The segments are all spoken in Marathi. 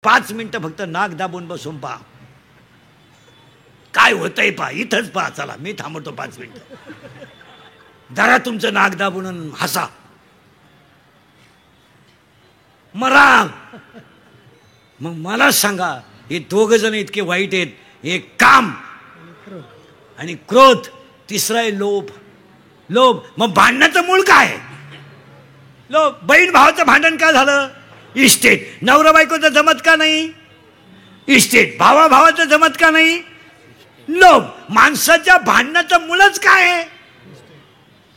5 मिनिटं फक्त नाक दाबून बसून पहा, काय होतंय पहा, इथंच पहा. चला मी थांबवतो 5 मिनिटं. जरा तुमचं नाक दाबून हसा, मरा. मग मला सांगा, हे 2 जण इतके वाईट आहेत. एक काम आणि क्रोध, तिसरा आहे लोभ. लोभ. मग भांडणाचं मूळ काय? लोभ. बहीण भावाचं भांडण का झालं? इस्टेट. नवरा बायकोचं जमत का नाही? इस्टेट. भावा भावाचं जमत का नाही? लोभ. माणसाच्या भांडणाचं मूळच काय आहे?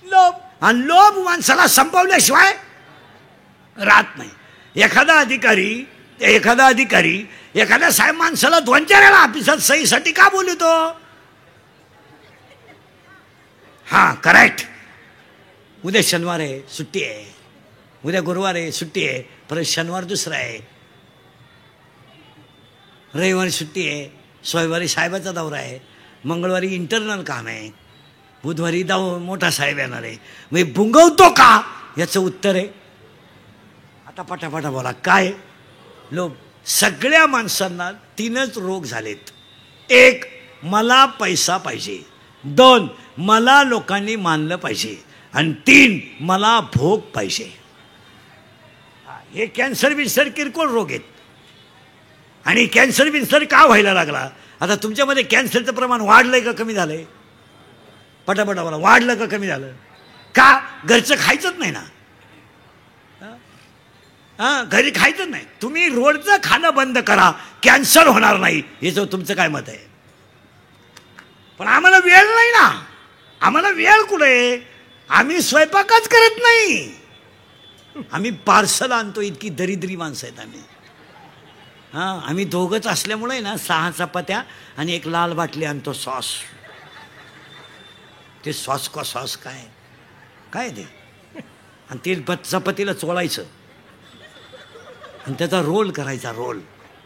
लोभ. आणि लोभ माणसाला संपवल्याशिवाय राहत नाही. एखादा अधिकारी एखाद्या साहेब माणसाला 2-4 वेळा ऑफिसात सहीसाठी का बोलतो? हा करेक्ट. उद्या शनिवार आहे, सुट्टी आहे. उद्या गुरुवार आहे, सुट्टी आहे. परत शनिवार दुसरा आहे, रविवारी सुट्टी आहे. सोमवारी साहेबाचा दौरा आहे, मंगळवारी इंटरनल काम आहे, बुधवारी मोठा साहेब येणार आहे. मग भुंगवतो का? याचं उत्तर आहे, आता पटापटा बोला, काय? लोभ. सगळ्या माणसांना 3च रोग झालेत. 1, मला पैसा पाहिजे. 2, मला लोकांनी मानलं पाहिजे. आणि 3, मला भोग पाहिजे. हे कॅन्सर बिन्सर किरकोळ रोग आहेत. आणि कॅन्सर बिन्सर का व्हायला लागला? आता तुमच्यामध्ये कॅन्सरचं प्रमाण वाढलंय का कमी झालंय? पटापटा बोला, वाढलं का कमी झालं? का? घरचं खायचंच नाही ना. घरी खायचं नाही. तुम्ही रोडचं खाणं बंद करा, कॅन्सर होणार नाही. याचं तुमचं काय मत आहे? पण आम्हाला वेळ नाही ना. आम्हाला वेळ कुठे? आम्ही स्वयंपाकच करत नाही. आम्ही पार्सल आणतो. इतकी दरिद्री माणसं आहेत आम्ही. आम्ही दोघंच असल्यामुळे ना 6 चपात्या आणि 1 लाल बाटली आणतो सॉस. ते सॉस का सॉस काय काय ते? आणि ते चपातीला चोळायचं आणि त्याचा रोल करायचा, रोल.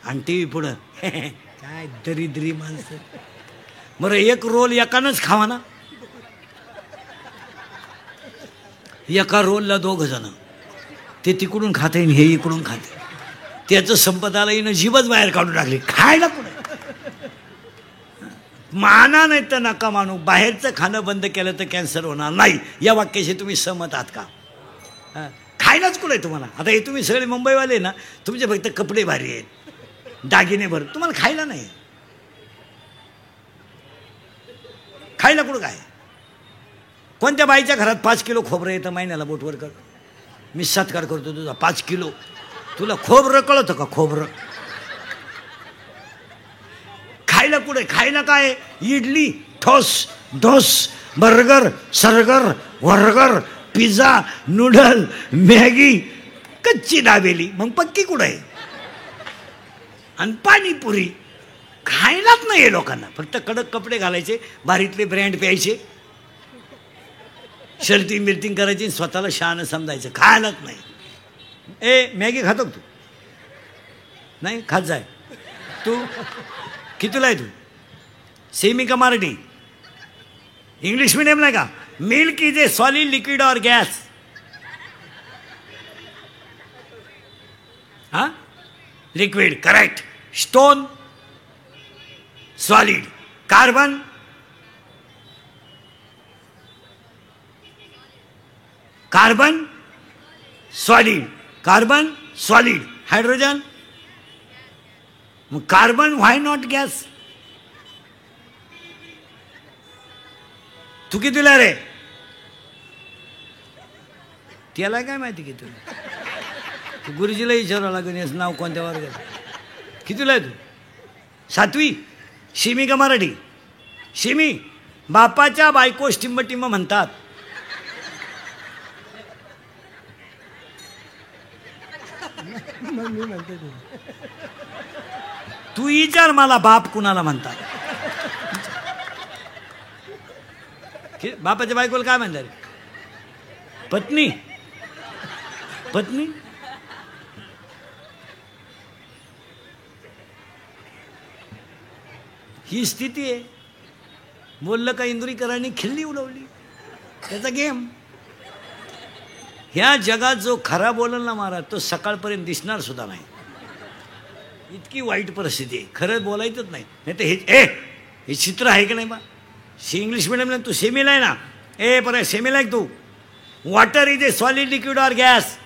आणि टी व्ही पुढं काय दरिद्री माणसं. बरं, 1 रोल एकानंच खावा ना. एका रोलला 2 जण. ते तिकडून खाते हे इकडून खाते. त्याचं संपदाला येणं जीवच बाहेर काढून टाकली. खायला पुढे माना नाही तर नका मानू. बाहेरचं खाणं बंद केलं तर कॅन्सर होणार नाही. या वाक्याशी तुम्ही सहमत आहात का? खायलाच कुठे तुम्हाला? आता हे तुम्ही सगळे मुंबईवाले ना, तुमचे फक्त कपडे भारी आहेत, दागिने भर, तुम्हाला खायला नाही. खायला कुठं काय? कोणत्या बाईच्या घरात 5 किलो खोबरं येतं महिन्याला? बोटवर कर, मी सत्कार करतो तुझा. 5 किलो. तुला खोबरं कळतं का? खोबरं खायला कुठे? खायला काय? इडली, ठोस, ढोस, बर्गर, सर्गर, वर्गर, पिझ्झा, नूडल, मॅगी, कच्ची दाबेली. मग पक्की कुठं आहे? आणि पाणीपुरी. खायलाच नाही लोकांना. फक्त कडक कपडे घालायचे, भारीतले ब्रँड प्यायचे, शर्टिंग बिर्टिंग करायची, स्वतःला शहाणं समजायचं. खायलाच नाही. मॅगी खातो तू? नाही खात जाय. तू कितीला आहे? तू सेमी का मराठी? इंग्लिश मीडियम नाही का? Milk is a solid liquid or gas? Liquid. Correct. Stone solid. Carbon solid. Carbon solid. Hydrogen. मग कार्बन व्हाय नॉट गॅस? तू कितीला रे? त्याला काय माहिती की तू गुरुजीला विचारावं लागेल याचं नाव कोणत्या वर्गात. कितीला आहे तू? 7वी. शिमी का मराठी? शिमी. बापाच्या बायको टिंब म्हणतात. तू विचार मला, बाप कुणाला म्हणतात? बापाच्या बायकोला काय म्हणतात? पत्नी. पत्नी. ही स्थिती आहे. बोललं का इंदुरीकरांनी खिल्ली उडवली. त्याचा गेम. ह्या जगात जो खरा बोलल ना महाराज, तो सकाळपर्यंत दिसणार सुद्धा नाही. इतकी वाईट परिस्थिती आहे, खरं बोलायचंच नाही. नाही तर हे चित्र आहे की नाही बा. इंग्लिश मिडियमला तू सेमीला आहे ना. बरं सेमीला आहे तू. Water is a solid liquid or gas.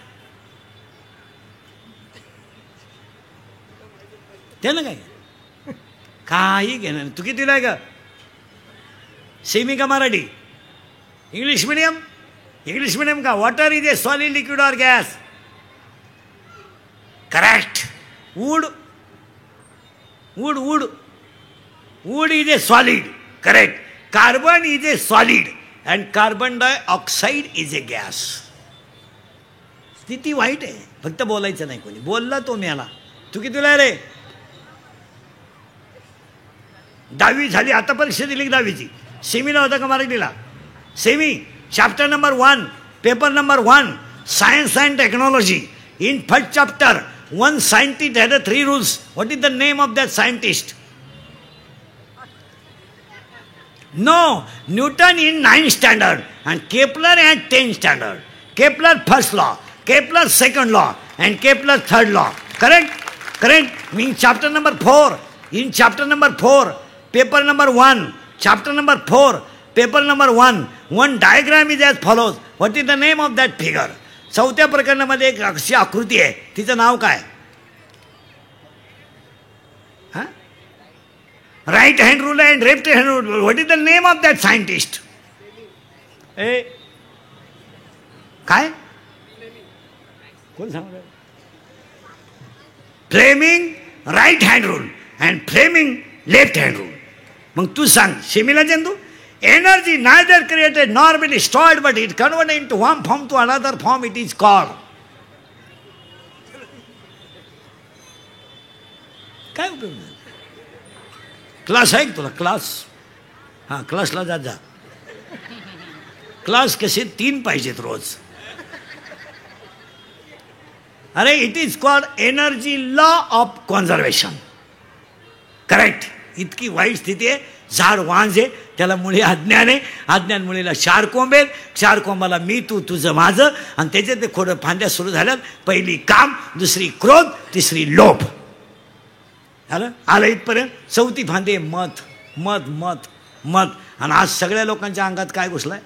ते ना काय काही घेणं नाही. तू कितीला आहे का, सेमी का Marathi? English medium. English medium का. Water is a solid liquid or gas. Correct. Wood is a solid. Correct. Carbon is a solid and carbon dioxide is a gas. स्थिती वाईट आहे, फक्त बोलायचं नाही. कोणी बोलला तो मेला. तू कितीला रे? 10वी झाली आता. परीक्षा दिली 10वीची. सेमीला होता का मराठीला? Semi. Chapter number 1 paper number 1 science and technology. In first chapter one scientist had 3 rules. What is the name of that scientist? No, Newton in 9th standard and Kepler at 10th standard. Kepler first law, Kepler second law and Kepler third law. Correct? Correct. In chapter number 4, paper number 1, chapter number 4, paper number 1, one diagram is as follows. What is the name of that figure? 4थ्या प्रकरणामध्ये एक अशी आकृती आहे, तिचं नाव काय? Right hand rule and left hand rule. What is the name of that scientist? काय कोण सांग? Fleming right hand rule and Fleming left hand rule. मग तू सांग सेमीला तू. Energy neither created nor been destroyed, but it converted into one form to another form. It is called. काय उपयोग नाही. क्लास आहे तुला? क्लास. हां, क्लासला जा. क्लास कसे 3 पाहिजेत रोज. अरे it is called energy law of conservation. Correct. इतकी वाईट स्थिती आहे. झाड वांज आहे, त्याला मुळे अज्ञान आहे. अज्ञान मुळेला 4 कोंब आहेत. 4 कोंबाला मी तू तुझं माझं. आणि त्याच्यात ते खोडं फांद्या सुरू झाल्यात. पहिली काम, दुसरी क्रोध, तिसरी लोभ. आलं इथपर्यंत. 4थी फांदे मत मत मत मत. आणि आज सगळ्या लोकांच्या अंगात काय घुसलाय?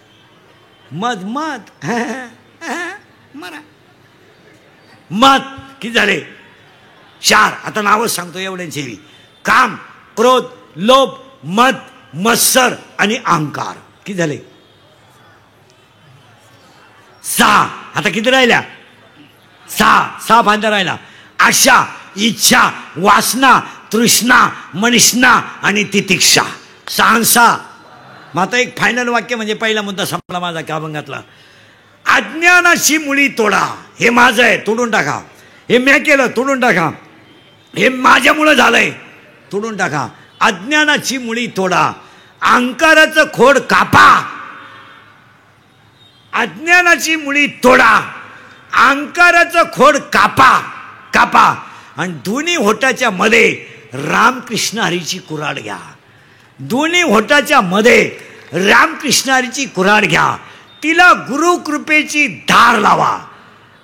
मत मत. मरा मत. किती झाले? 4. आता नावच सांगतो एवढ्यांची. काम, क्रोध, लोभ, मत, मत्सर आणि अहंकार. किती झाले? 6. आता किती राहिल्या? 6 फांद्या राहिला. आशा, इच्छा, वासना, तृष्णा, मनिष्णा आणि तितिक्षा. 6. मग आता एक फायनल वाक्य म्हणजे पहिला मुद्दा संपला माझा त्या अभंगातला. अज्ञानाची मुळी तोडा. हे माझं आहे, तोडून टाका. हे मी केलं, तोडून टाका. हे माझ्यामुळं झालंय, तोडून टाका. अज्ञानाची मुळी तोडा. अहंकाराचं खोड कापा. अज्ञानाची मुळी तोडा. अहंकाराचं खोड कापा. आणि दोन्ही होटाच्या मध्ये रामकृष्ण हरीची कुऱ्हाड घ्या. दोन्ही होटाच्या मध्ये रामकृष्ण हरीची कुऱ्हाड घ्या. तिला गुरुकृपेची धार लावा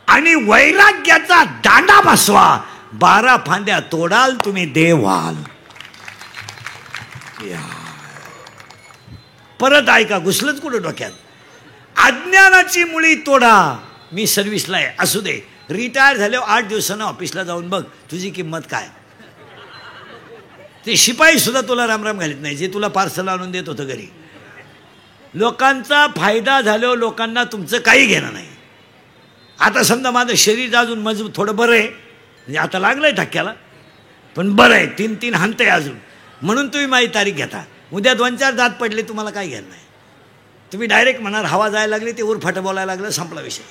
आणि वैराग्याचा दांडा बसवा. 12 फांद्या तोडाल तुम्ही देव व्हाल. परत ऐका, घुसलंच कुठं डोक्यात. अज्ञानाची मुळी तोडा. मी सर्व्हिसला आहे, असू दे. रिटायर झाल्यावर 8 दिवसानं ऑफिसला जाऊन बघ तुझी किंमत काय. ते शिपाई सुद्धा तुला रामराम घालीत नाही, जे तुला पार्सल आणून देत होतं घरी. लोकांचा फायदा झाल्यावर लोकांना तुमचं काही घेणं नाही. आता समजा माझं शरीर अजून मजबूत थोडं बरं आहे, म्हणजे आता लागलंय धक्क्याला, पण बरं आहे. 3 हाणतंय अजून, म्हणून तुम्ही माझी तारीख घेता. उद्या 2-4 दात पडले, तुम्हाला काय घेणं नाही. तुम्ही डायरेक्ट म्हणणार हवा जायला लागली, ते उरफाटं बोलायला लागलं, संपला विषय.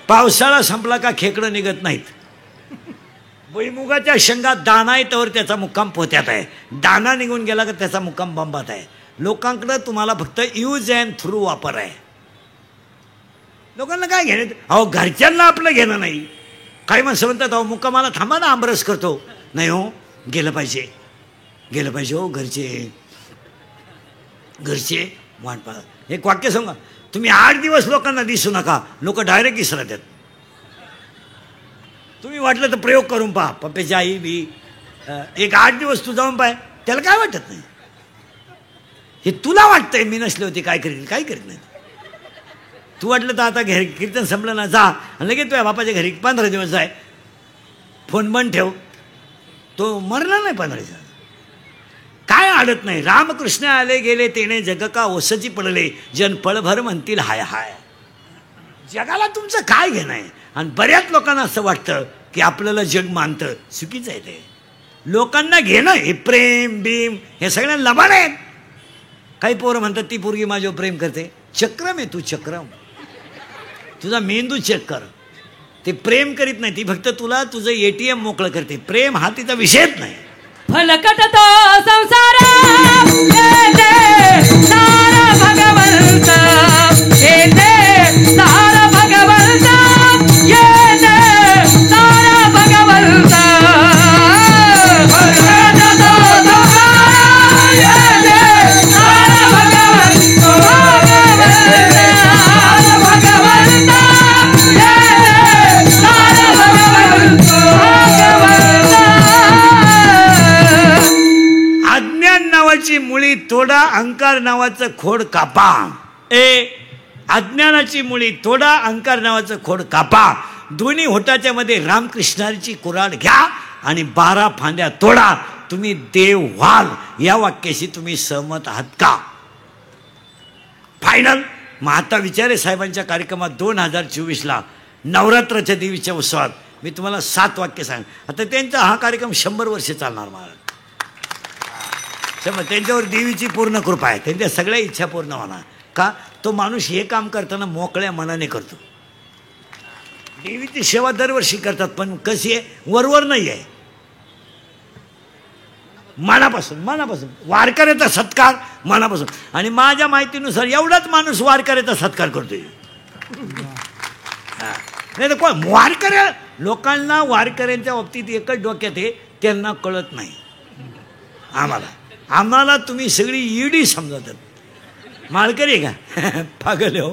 पावसाळा संपला का खेकडं निघत नाहीत. भुईमुगाच्या शेंगात दाणा आहे तर त्याचा मुक्काम पोत्यात आहे. दाणा निघून गेला का त्याचा मुक्काम बंबात आहे. लोकांकडं तुम्हाला फक्त यूज अँड थ्रू वापर आहे. लोकांना काय घेणं? अहो घरच्यांना आपलं घेणं नाही. काही माणसं म्हणतात अहो मुक्कामाला थांबा ना, आमरस करतो. नाही हो, गेलं पाहिजे हो. घरचे वाट पाहतात. एक वाक्य सांगा, तुम्ही 8 दिवस लोकांना दिसू नका, लोक डायरेक्ट इसरत आहेत. तुम्ही वाटलं तर प्रयोग करून पहा. पप्प्याची आई बी एक 8 दिवस तू जाऊन पाय, त्याला काय वाटत नाही. हे तुला वाटतंय मी नसले होते काय करील, काय करीत नाही. तू वाटलं तर आता घरी कीर्तन संपलं ना, जा आणि लगेच तुझ्या बापाच्या घरी 15 दिवस जाय, फोन बंद ठेव, तो मरणार नाही 15 दिवस. काय अडत नाही. रामकृष्ण आले गेले तेने जग का ओसची पडले, जन पळभर म्हणतील हाय हाय. जगाला तुमचं काय घेणं आहे. आणि बऱ्याच लोकांना असं वाटतं की आपल्याला जग मानतं. चुकीचं आहे ते. लोकांना घेणं हे प्रेम बीम हे सगळ्या लबाड आहेत. काही पोरं म्हणतात ती पोरगी माझ्यावर प्रेम करते. चक्रम आहे तू, चक्रम. तुझा मेंदू चेक कर. ते प्रेम करीत नाही, ती फक्त तुला तुझं ATM मोकळं करते. प्रेम हा तिचा विषयच नाही. फलकट तो संसार येते सारा भगवंत, येते सारा भगवंत, येते सारा भगवंत. फलकट तो संसार येते सारा भगवंत, भगवंत येते सारा भगवंत, अज्ञान नावाची मुळी तोडा, अहंकार नावाचं खोड कापा. अज्ञानाची मुळी तोडा, अहंकार नावाचं खोड कापा. दोन्ही होटाच्या मध्ये रामकृष्णाची कुऱ्हाड घ्या आणि 12 फांद्या तोडा. तुम्ही देव व्हाल. या वाक्याशी तुम्ही सहमत आहात का? फायनल. महात्मा विचारे साहेबांच्या कार्यक्रमात 2024ला नवरात्राच्या देवीच्या उत्सवात मी तुम्हाला 7 वाक्य सांग. आता त्यांचा हा कार्यक्रम 100 वर्ष चालणार. महाराज त्यांच्यावर देवीची पूर्ण कृपा आहे. त्यांच्या सगळ्या इच्छा पूर्ण होणार. का? तो माणूस हे काम करताना मोकळ्या मनाने करतो. देवीची सेवा दरवर्षी करतात, पण कशी आहे? वरवर नाही आहे, मनापासून. मनापासून वारकऱ्याचा सत्कार मनापासून. आणि माझ्या माहितीनुसार एवढाच माणूस वारकऱ्याचा सत्कार करतोय. नाही तर कोण वारकऱ्या लोकांना वारकऱ्यांच्या बाबतीत एकच डोक्यात आहे, त्यांना कळत नाही. आम्हाला तुम्ही सगळी ईडी समजतात. माळकरी का पागल हो.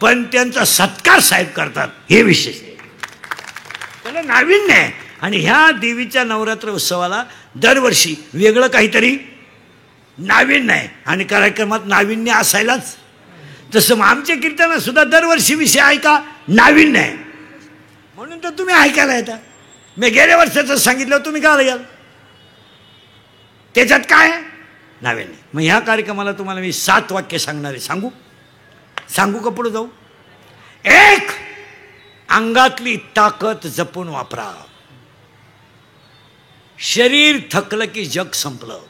पण त्यांचा सत्कार साहेब करतात, हे विशेष. त्याला नाविन्य आहे. आणि ह्या देवीच्या नवरात्र उत्सवाला दरवर्षी वेगळं काहीतरी नाविन्य आहे. आणि कार्यक्रमात नाविन्य असायलाच. तसं आमच्या कीर्तनात सुद्धा दरवर्षी विषय आहे का? नाविन्य आहे. म्हणून तर तुम्ही ऐकायला येता. मी गेल्या वर्षाचं सांगितलं, तुम्ही का याल? त्याच्यात काय आहे? नाविन्य. मग ह्या कार्यक्रमाला तुम्हाला मी 7 वाक्य सांगणार आहे. सांगू का पुढे जाऊ? 1. अंगातली ताकद जपून वापरा. शरीर थकलं की जग संपलं.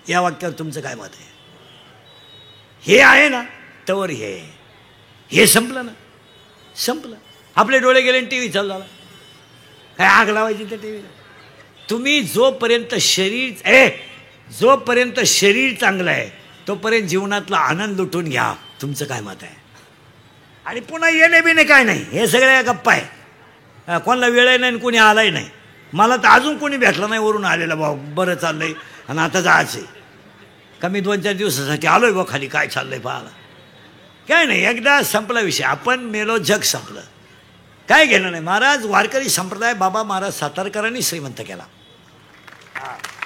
या वाक्यावर तुमचं काय मत आहे? हे आहे ना, तवर हे संपलं ना, संपलं. आपले डोळे गेले टी व्ही चालू झाला. काय आग लावायची त्या टी व्हीला? तुम्ही जोपर्यंत शरीर चांगलं आहे तोपर्यंत जीवनातला आनंद लुटून घ्या. तुमचं काय मत आहे? आणि पुन्हा येणे बिणे काय नाही, हे सगळ्या गप्पा आहे. कोणाला वेळ नाही, कोणी आलाही नाही. मला तर अजून कोणी भेटलं नाही वरून आलेलं. भाऊ बरं चाललंय आणि आता जायचं आहे का? मी 2-4 दिवसासाठी आलोय बा खाली, काय चाललंय पाहायला. काय नाही, एकदा संपला विषय. आपण मेलो, जग संपलं. काय घेणं नाही. महाराज वारकरी संप्रदाय बाबा महाराज सातारकरांनी श्रीमंत केला.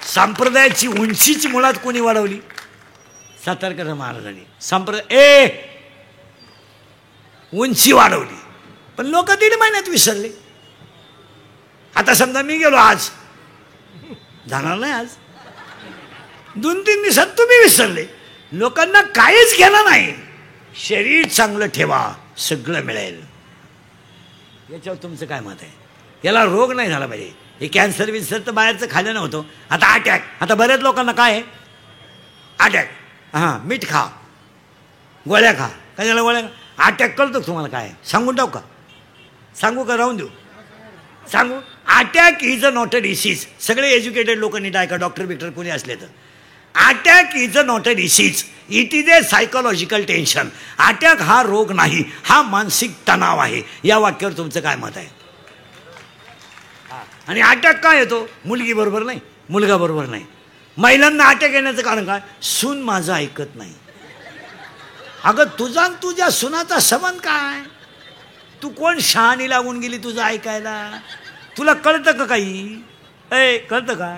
संप्रदायाची उंचीची मुळात कोणी वाढवली? सातारकर महाराजांनी. उंची वाढवली. पण लोक 1.5 महिन्यात विसरले. आता समजा मी गेलो, आज जाणार नाही. आज 2-3 दिवसात तुम्ही विसरले. लोकांना काहीच घेणं नाही. शरीर चांगलं ठेवा, सगळं मिळेल. याच्यावर तुमचं काय मत आहे? याला रोग नाही झाला पाहिजे. हे कॅन्सर विन्सर तर बाहेरचं खाल्लं नव्हतं. आता अटॅक. आता बऱ्याच लोकांना काय आहे? अटॅक. मीठ खा, गोळ्या खा. काय झालं गोळ्या? अटॅक कळतो तुम्हाला काय? सांगून टाकू का? सांगू का राहून देऊ? सांगू. Attack is a not a disease. सगळे एज्युकेटेड लोक नीट ऐका, डॉक्टर बिक्टर कोणी असले तर. Attack is a not a disease, it is a psychological tension. Attack हा रोग नाही, हा मानसिक तणाव आहे. या वाक्यावर तुमचं काय मत आहे? आणि अटॅक काय येतो? मुलगी बरोबर नाही, मुलगा बरोबर नाही. महिलांना अटॅक येण्याचं कारण काय? सून माझं ऐकत नाही. अगं तुझा तुझ्या सुनाचा संबंध काय? तू कोण शहाणी लागून गेली तुझं ऐकायला? तुला कळतं का काही? कळतं का?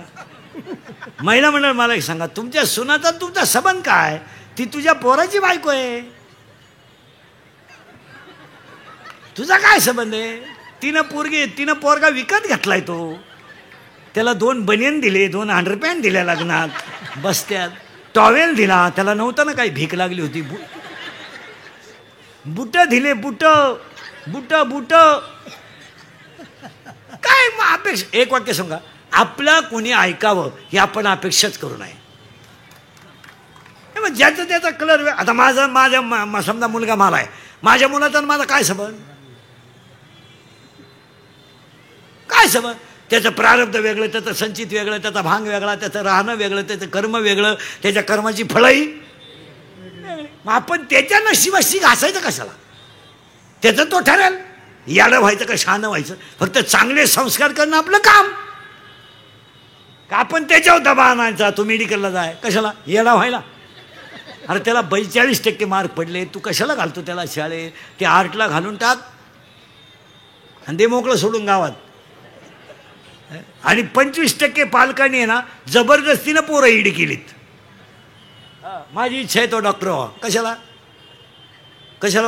महिला मंडळ मला एक सांगा, तुमच्या सुनाचा तुमचा संबंध काय? ती तुझ्या पोराची बायको आहे, तुझा काय संबंध आहे? तिनं पोरगा विकत घेतलाय, तो त्याला 2 बनियन दिले, 2 अंडरपॅन्ट दिल्या लग्नात, बसत्यात टॉवेल दिला, त्याला नव्हतं ना काही भीक लागली होती, बुट दिले, बुट काय अपेक्षा? एक वाक्य सांगा, आपलं कोणी ऐकावं ही आपण अपेक्षाच करू नये. मग ज्याचा त्याचा कलर. आता माझा समजा मुलगा मला आहे, माझ्या मुलाचा माझा काय संबंध? काय संबंध? त्याचं प्रारब्ध वेगळं, त्याचं संचित वेगळं, त्याचा भांग वेगळा, त्याचं राहणं वेगळं, त्याचं कर्म वेगळं, त्याच्या कर्माची फळही. मग आपण त्याच्या नशिबाशी घासायचं कशाला? त्याचं तो ठरेल. याडं व्हायचं का शहाणं व्हायचं? फक्त चांगले संस्कार करणं आपलं काम. का आपण त्याच्यावर दबा आणायचा, तू मेडिकलला जाय कशाला? येडा व्हायला? अरे त्याला 42% मार्क पडले, तू कशाला घालतो त्याला शाळेत? ते आर्टला घालून टाक आणि ते मोकळं सोडून गावात. आणि 25% पालकांनी आहे ना जबरदस्तीनं पोरं ईडी केलीत. माझी इच्छा आहे तो डॉक्टर व्हा. कशाला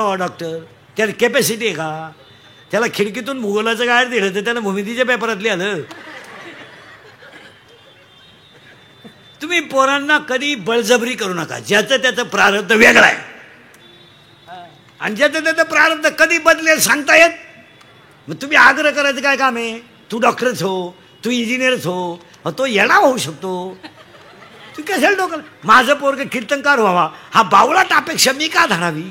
व्हा डॉक्टर? त्याला कॅपॅसिटी आहे का? त्याला खिडकीतून भूगोलाचं गायर दिलं तर त्याला भूमितीच्या पेपरात लिहिलं. तुम्ही पोरांना कधी बळजबरी करू नका. ज्याचं त्याचं प्रारब्ध वेगळं आहे आणि ज्याचं त्याचं प्रारब्ध कधी बदलेल सांगता येत. मग तुम्ही आग्रह करायचं काय काम आहे? तू डॉक्टरच हो, तू इंजिनियरच हो, तो येडा होऊ शकतो. तू कशाला डोकं? माझं पोरगं कीर्तनकार व्हावा हा बावळाट अपेक्षा मी का धरावी?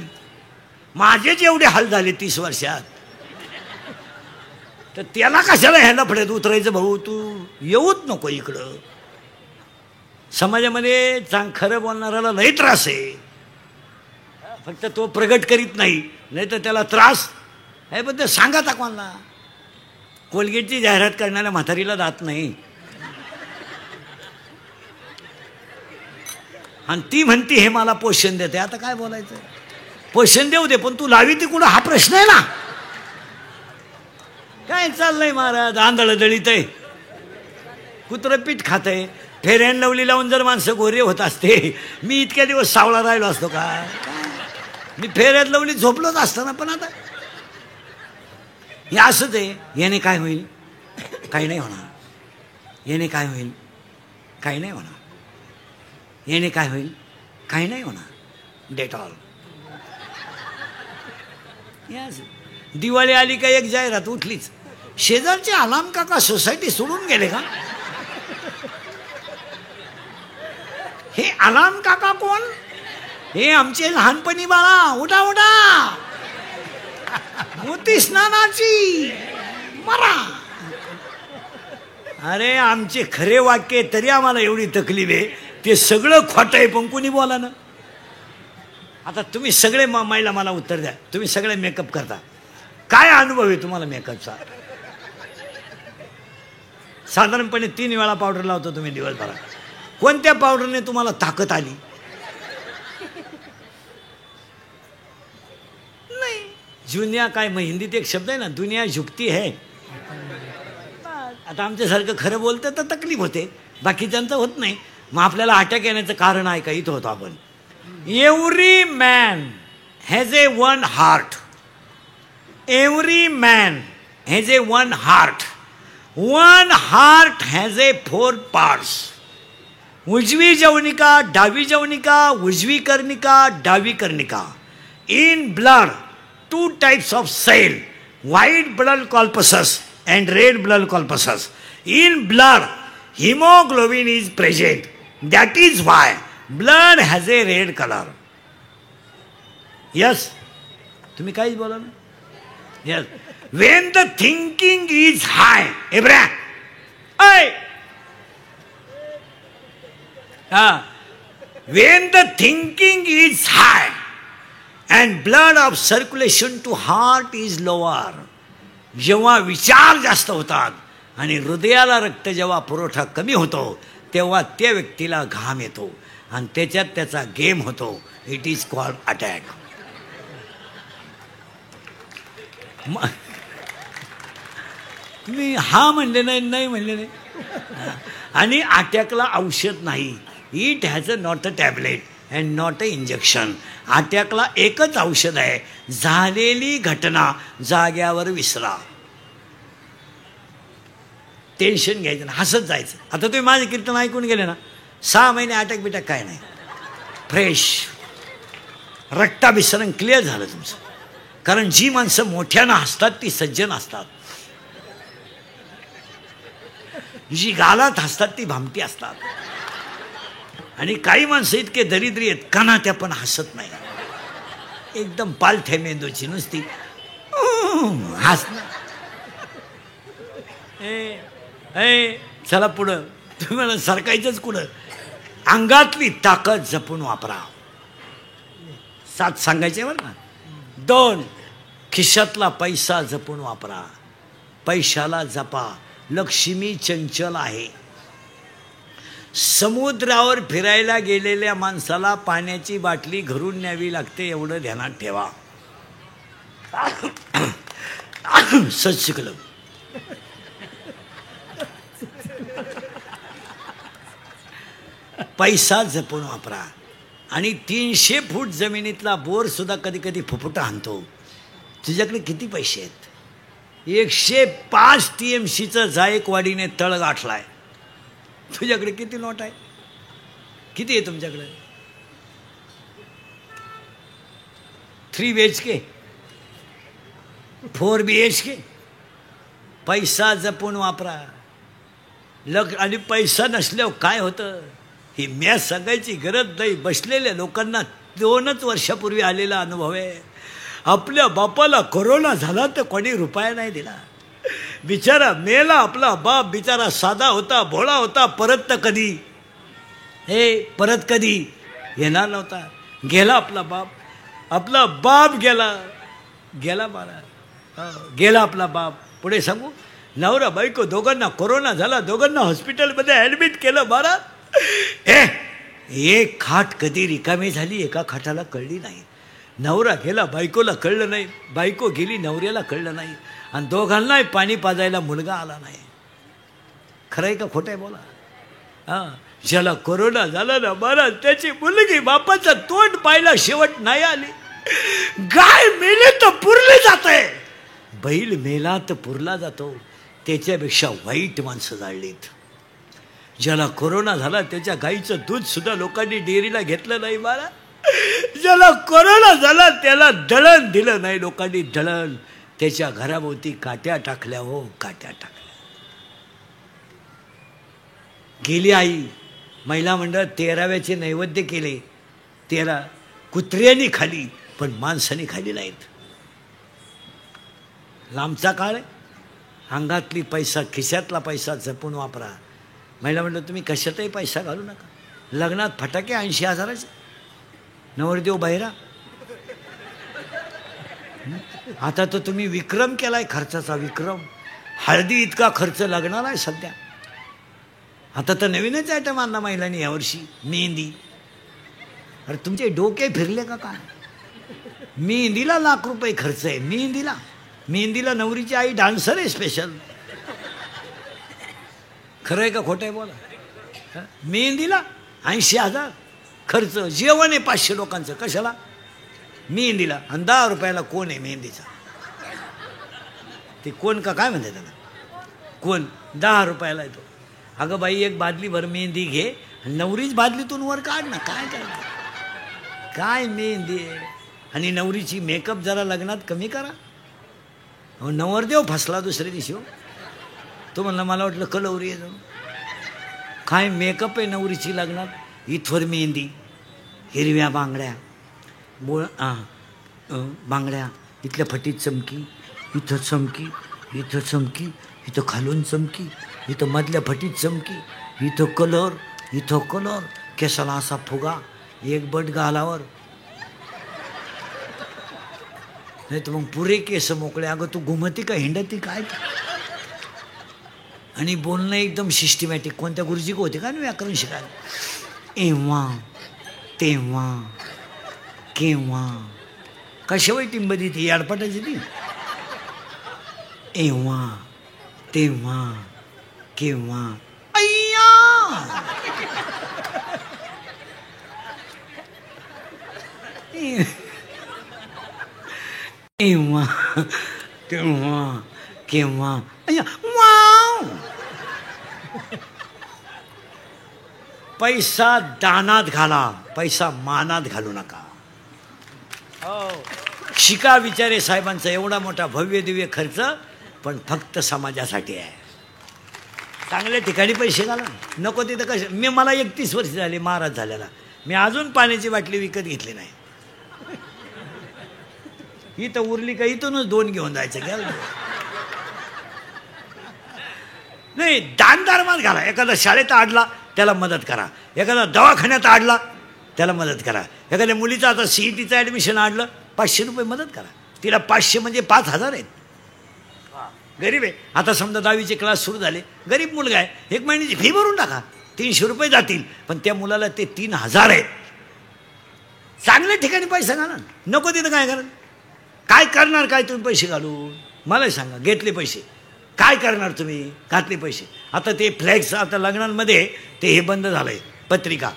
माझेच एवढे हाल झाले 30 वर्षात, तर त्याला कशाला ह्याला फड्यात उतरायचं? भाऊ तू येऊच नको इकडं. समाजामध्ये खरं बोलणाऱ्याला लई त्रास आहे, फक्त तो प्रगट करीत नाही तर त्याला त्रास आहे. पण ते सांगा कोणाला? कोलगेटची जाहिरात करणाऱ्या म्हातारीला दात नाही आणि ती म्हणती हे मला पोषण देते. आता काय बोलायचं? पोषण देऊ दे, पण तू लावी ती कुठं हा प्रश्न आहे ना. काय चाललंय महाराज? आंधळ दळीत आहे, कुत्रं पीठ खात आहे. फेर अँड लवली लावून जर माणसं गोरे होत असते, मी इतक्या दिवस सावळा राहिलो असतो का? मी फेर अँड लवली झोपलोच असतो ना. पण आता हे असंच आहे. याने काय होईल? काही नाही होणार. याने काय होईल? काही नाही होणार. याने काय होईल? काही नाही होणार. डेटॉल. दिवाळी आली का एक जाहिरात उठलीच. शेजारचे आलाम काका सोसायटी सोडून गेले का? हे आलाम काका कोण? हे आमचे लहानपणी बाळा, उठा उठा, मोती स्नानाची मरा. अरे आमचे खरे वाक्य तरी आम्हाला एवढी तकलीफ आहे, ते सगळं खोटं आहे पण कोणी बोला ना. आता तुम्ही सगळे महिला मला उत्तर द्या, तुम्ही सगळे मेकअप करता, काय अनुभव आहे तुम्हाला मेकअपचा? साधारणपणे 3 वेळा पावडर लावतो तुम्ही दिवसभरात. कोणत्या पावडरने तुम्हाला ताकद आली? नाही. जुन्या काय मग हिंदीत एक शब्द आहे ना, दुनिया झुकती है. आता आमच्यासारखं खरं बोलतं तर तकलीफ होते, बाकीच्यांचं होत नाही. मग आपल्याला अटॅक येण्याचं कारण आहे का? इथं होतो आपण. Every man has a one heart. Every man has a one heart. One heart has a 4 parts. उजवी जवनिका, डावी जवनिका, उजवी कर्णिका, डावी कर्णिका. In blood 2 types of cell, white blood corpuscles and red blood corpuscles. In blood, hemoglobin is present. That is why blood has a red color. Yes? तुम्ही काहीच बोला ना. Yes. When the thinking is high, Abraham, hey! When the thinking is high and blood of circulation to heart is lower. जेव्हा विचार जास्त होतात आणि हृदयाला रक्त जेव्हा पुरवठा कमी होतो, तेव्हा त्या व्यक्तीला घाम येतो आणि त्याच्यात त्याचा गेम होतो. It is called attack. तुम्ही हा म्हणले नाही, नाही म्हणले नाही. आणि अटॅकला औषध नाही. It has a not a tablet and not a injection. अटॅकला एकच औषध आहे, झालेली घटना जाग्यावर विसरा. टेन्शन घ्यायचं ना, हसत जायचं. आता तुम्ही माझे कीर्तन ऐकून गेले ना, 6 महिने अटॅक बिटॅक काय नाही, फ्रेश रक्ताभिसरण क्लिअर झालं तुमचं. कारण जी माणसं मोठ्यानं हसतात ती सज्जन असतात, जी गालात हसतात ती भामटी असतात. आणि काही माणसं इतके दरिद्री आहेत, कानात्या पण हसत नाही, एकदम पालथ्या मेंदूची नुसती हसणं. चला पुढं, तुम्हाला सरकायचंच कुठं. अंगातली ताकद जपून वापरा. 7 सांगायचे बरं ना. 2, खिशातला पैसा जपून वापरा. पैशाला जपा. लक्ष्मी चंचल आहे. समुद्रावर फिरायला गेलेल्या माणसाला पाण्याची बाटली घरून न्यावी लागते, एवढं ध्यानात ठेवा. सच शिकलं. पैसा जपून वापरा. आणि 300 फूट जमिनीतला बोर सुद्धा कधी कधी फुफुटा आणतो. तुझ्याकडे किती पैसे आहेत? 105 TMCचं जायकवाडीने तळ गाठलाय. तुझ्याकडे किती नोट आहे? किती आहे तुमच्याकडे? 3 BHK 4 BHK. पैसा जपून वापरा. आणि पैसा नसल्यावर काय होतं ही मॅच सांगायची गरज नाही. बसलेल्या लोकांना 2च वर्षापूर्वी आलेला अनुभव आहे. आपल्या बापाला कोरोना झाला तर कोणी रुपया नाही दिला. बिचारा मेला. आपला बाप बिचारा साधा होता, भोळा होता. परत कधी येणार नव्हता. गेला आपला बाप. आपला बाप गेला बाळा, गेला आपला बाप. पुढे सांगू, नवरा बायको दोघांना कोरोना झाला, दोघांना हॉस्पिटलमध्ये ॲडमिट केलं. बाळा एक खाट कधी रिकामी झाली एका खाटाला कळली नाही. नवरा गेला, बायकोला कळलं नाही. बायको गेली, नवऱ्याला कळलं नाही. आणि दोघांनाही पाणी पाजायला मुलगा आला नाही. खरं आहे का खोटं आहे बोला? हां, ज्याला कोरोना झाला ना महाराज, त्याची मुलगी बापाचं तोंड पाहिला शेवट नाही आली. गाय मेले तर पुरले जाते, बैल मेला तर पुरला जातो. त्याच्यापेक्षा वाईट माणसं जाळलीत. ज्याला कोरोना झाला त्याच्या गाईचं दूध सुद्धा लोकांनी डेअरीला घेतलं नाही बाळा. ज्याला कोरोना झाला त्याला दळण दिलं नाही लोकांनी. दळण त्याच्या घराभोवती काट्या टाकल्या. हो, काट्या टाकल्या. गेली आई. महिला मंडळ 13व्याचे नैवेद्य केले. 13 कुत्र्यांनी खाली, पण माणसाने खाली नाहीत. लांबचा काळ आहे. अंगातली पैसा, खिशातला पैसा जपून वापरा. महिला मंडळ तुम्ही कशातही पैसा घालू नका. लग्नात फटाके 80,000चे. नवरदेव बहिरा. आता तर तुम्ही विक्रम केलाय खर्चाचा, विक्रम. हळदी इतका खर्च लग्नाला आहे सध्या. आता तर नवीनच आयटम आणला महिलांनी यावर्षी, मेहंदी. अरे तुमचे डोके फिरले का काय? मेहंदीला लाख रुपये खर्च आहे. मेहंदीला नवरीची आई डान्सर आहे स्पेशल. खरं आहे का खोटं आहे बोला? मेहंदीला 80,000 खर्च. जेवण आहे 500 लोकांचं. कशाला? मेहंदीला. आणि 10 रुपयाला कोण आहे मेहंदीचा? ते कोण का काय म्हणते त्याला? कोण 10 रुपयाला येतो. अगं बाई, एक बादलीभर मेहंदी घे, नवरीच बादलीतून वर काढ ना. काय करायचं? काय मेहंदी आहे. आणि नवरीची मेकअप जरा लग्नात कमी करा. हो, नवरदेव फसला दुसऱ्या दिवशी. हो, तो म्हणला मला वाटलं कलवरी आहे. काय मेकअप आहे नवरीची लग्नात. इथवर मेहंदी, हिरव्या बांगड्या, बांगड्या, इथल्या फटीत चमकी, इथं चमकी, इथं चमकी, इथं खालून चमकी, इथं मधल्या फटीत चमकी, इथं कलर, इथं कलर, केसाला असा फुगा, एक बट गालावर. नाही तर मग पुरे केस मोकळे. अगं तू घुमती का हिंडती काय? आणि बोलणं एकदम सिस्टमॅटिक. कोणत्या गुरुजी को होते का ना व्याकरण शिकायला? एव्हा, तेव्हा, केव्हा. कशावय टिंबदी ती याडपटाची ती. एव्हा तेव्हा केव्हा अय्या एव्हा तेव्हा केव्हा अय्या वाव. पैसा दानात घाला, पैसा मानात घालू नका. हो, शिका विचारे साहेबांचा एवढा मोठा भव्य दिव्य खर्च, पण फक्त समाजासाठी आहे. चांगल्या ठिकाणी पैसे घाला, नको तिथं कसं. मला 31 वर्ष झाली महाराज झालेला, मी अजून पाण्याची बाटली विकत घेतली नाही. इथं उरली का इथूनच 2 घेऊन जायचं घ्या. नाही, दान धर्मात घाला. एखादा शाळेत अडला त्याला मदत करा, एखादा दवाखान्यात अडला त्याला मदत करा, एखाद्या मुलीचं आता CETचं ॲडमिशन अडलं 500 रुपये मदत करा. तिला 500 म्हणजे 5000 आहेत. गरीब आहे. आता समजा 10वीचे क्लास सुरू झाले, गरीब मुलगा आहे, 1 महिन्याची फी भरून टाका, 300 रुपये जातील, पण त्या मुलाला ते 3000 आहेत. चांगल्या ठिकाणी पैसा घाला, नको तिथं काय करा. काय करणार काय तुम्ही पैसे घालून मला सांगा. घेतले पैसे काय करणार तुम्ही, घातले पैसे. आता ते फ्लेक्स, आता लग्नांमध्ये ते हे बंद झालंय पत्रिका,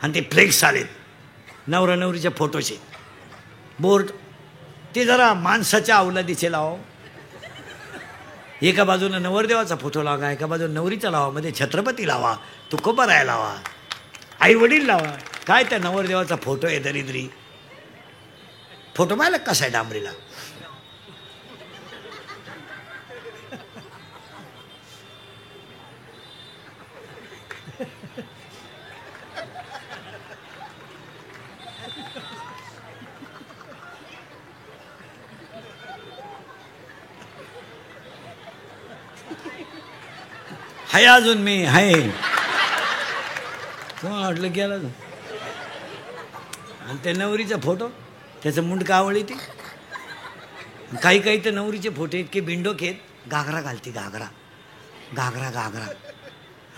आणि ते फ्लेक्स आलेत नवरा नवरीच्या फोटोचे बोर्ड. ते जरा माणसाच्या अवलादीचे लावा. एका बाजूला नवरदेवाचा फोटो लावा, एका बाजूला नवरीचा लावा, मध्ये छत्रपती लावा, तुकोबाराया लावा, आई वडील लावा. काय त्या नवरदेवाचा फोटो आहे दरिद्री. फोटो पाहिला कसा आहे डांबरीला. हाय अजून मी हाय. तुम्हाला वाटलं गेला तो. आणि त्या नवरीचा फोटो, त्याचं मुंडकं आवळी ती. काही काही तर नवरीचे फोटो इतके बिंडोक आहेत, घागरा घालते, घागरा घागरा घागरा,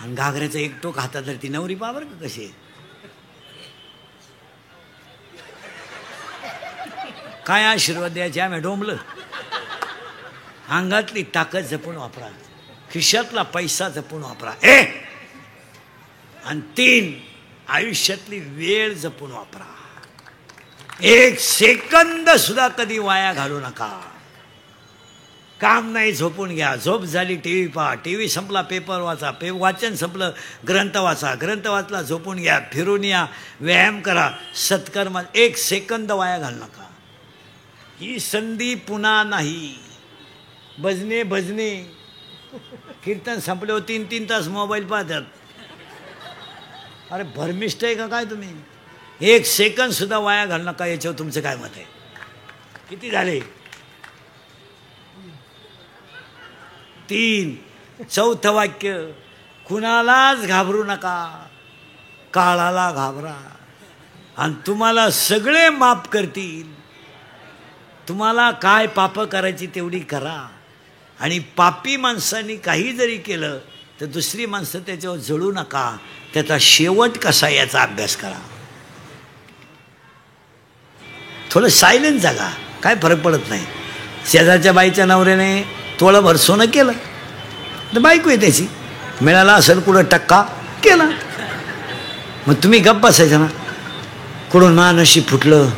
आणि घागऱ्याचं एक टोक हातात धरती. नवरी पावर का कशी आहे. काय आशीर्वाद द्यायचे आम्ही डोंबलं. अंगातली ताकद जपून वापरा, खिशातला पैसा जपून वापरा. आणि 3 आयुष्यातली वेळ जपून वापरा. 1 सेकंद सुद्धा कधी वाया घालू नका. काम नाही झोपून घ्या, झोप झाली TV पहा, TV संपला पेपर वाचा, वाचन संपलं ग्रंथ वाचा, ग्रंथ वाचला झोपून घ्या, फिरून या, व्यायाम करा, सत्कर्म. 1 सेकंद वाया घालू नका. ही संधी पुन्हा नाही. भजने भजने कीर्तन संपले 3-3 तास मोबाईल पाहतात. अरे भरमिष्ट आहे का काय तुम्ही. 1 सेकंद सुद्धा वाया घालू नका. याच्यावर तुमचं काय मत आहे. किती झाले. 3. चौथं वाक्य, कुणालाच घाबरू नका, काळाला घाबरा, आणि तुम्हाला सगळे माफ करतील. तुम्हाला काय पाप करायची तेवढी करा. आणि पापी माणसांनी काही जरी केलं तर दुसरी माणसं त्याच्यावर जळू नका. त्याचा शेवट कसा याचा अभ्यास करा. थोडं सायलेंट जागा, काय फरक पडत नाही. शेजारच्या बाईच्या नवऱ्याने तोळाभर सोनं केलं तर बायको आहे त्याची, मिळाला असेल कुठं टक्का केला, मग तुम्ही गप्प बसायचं ना. कुठून महानशी फुटलं,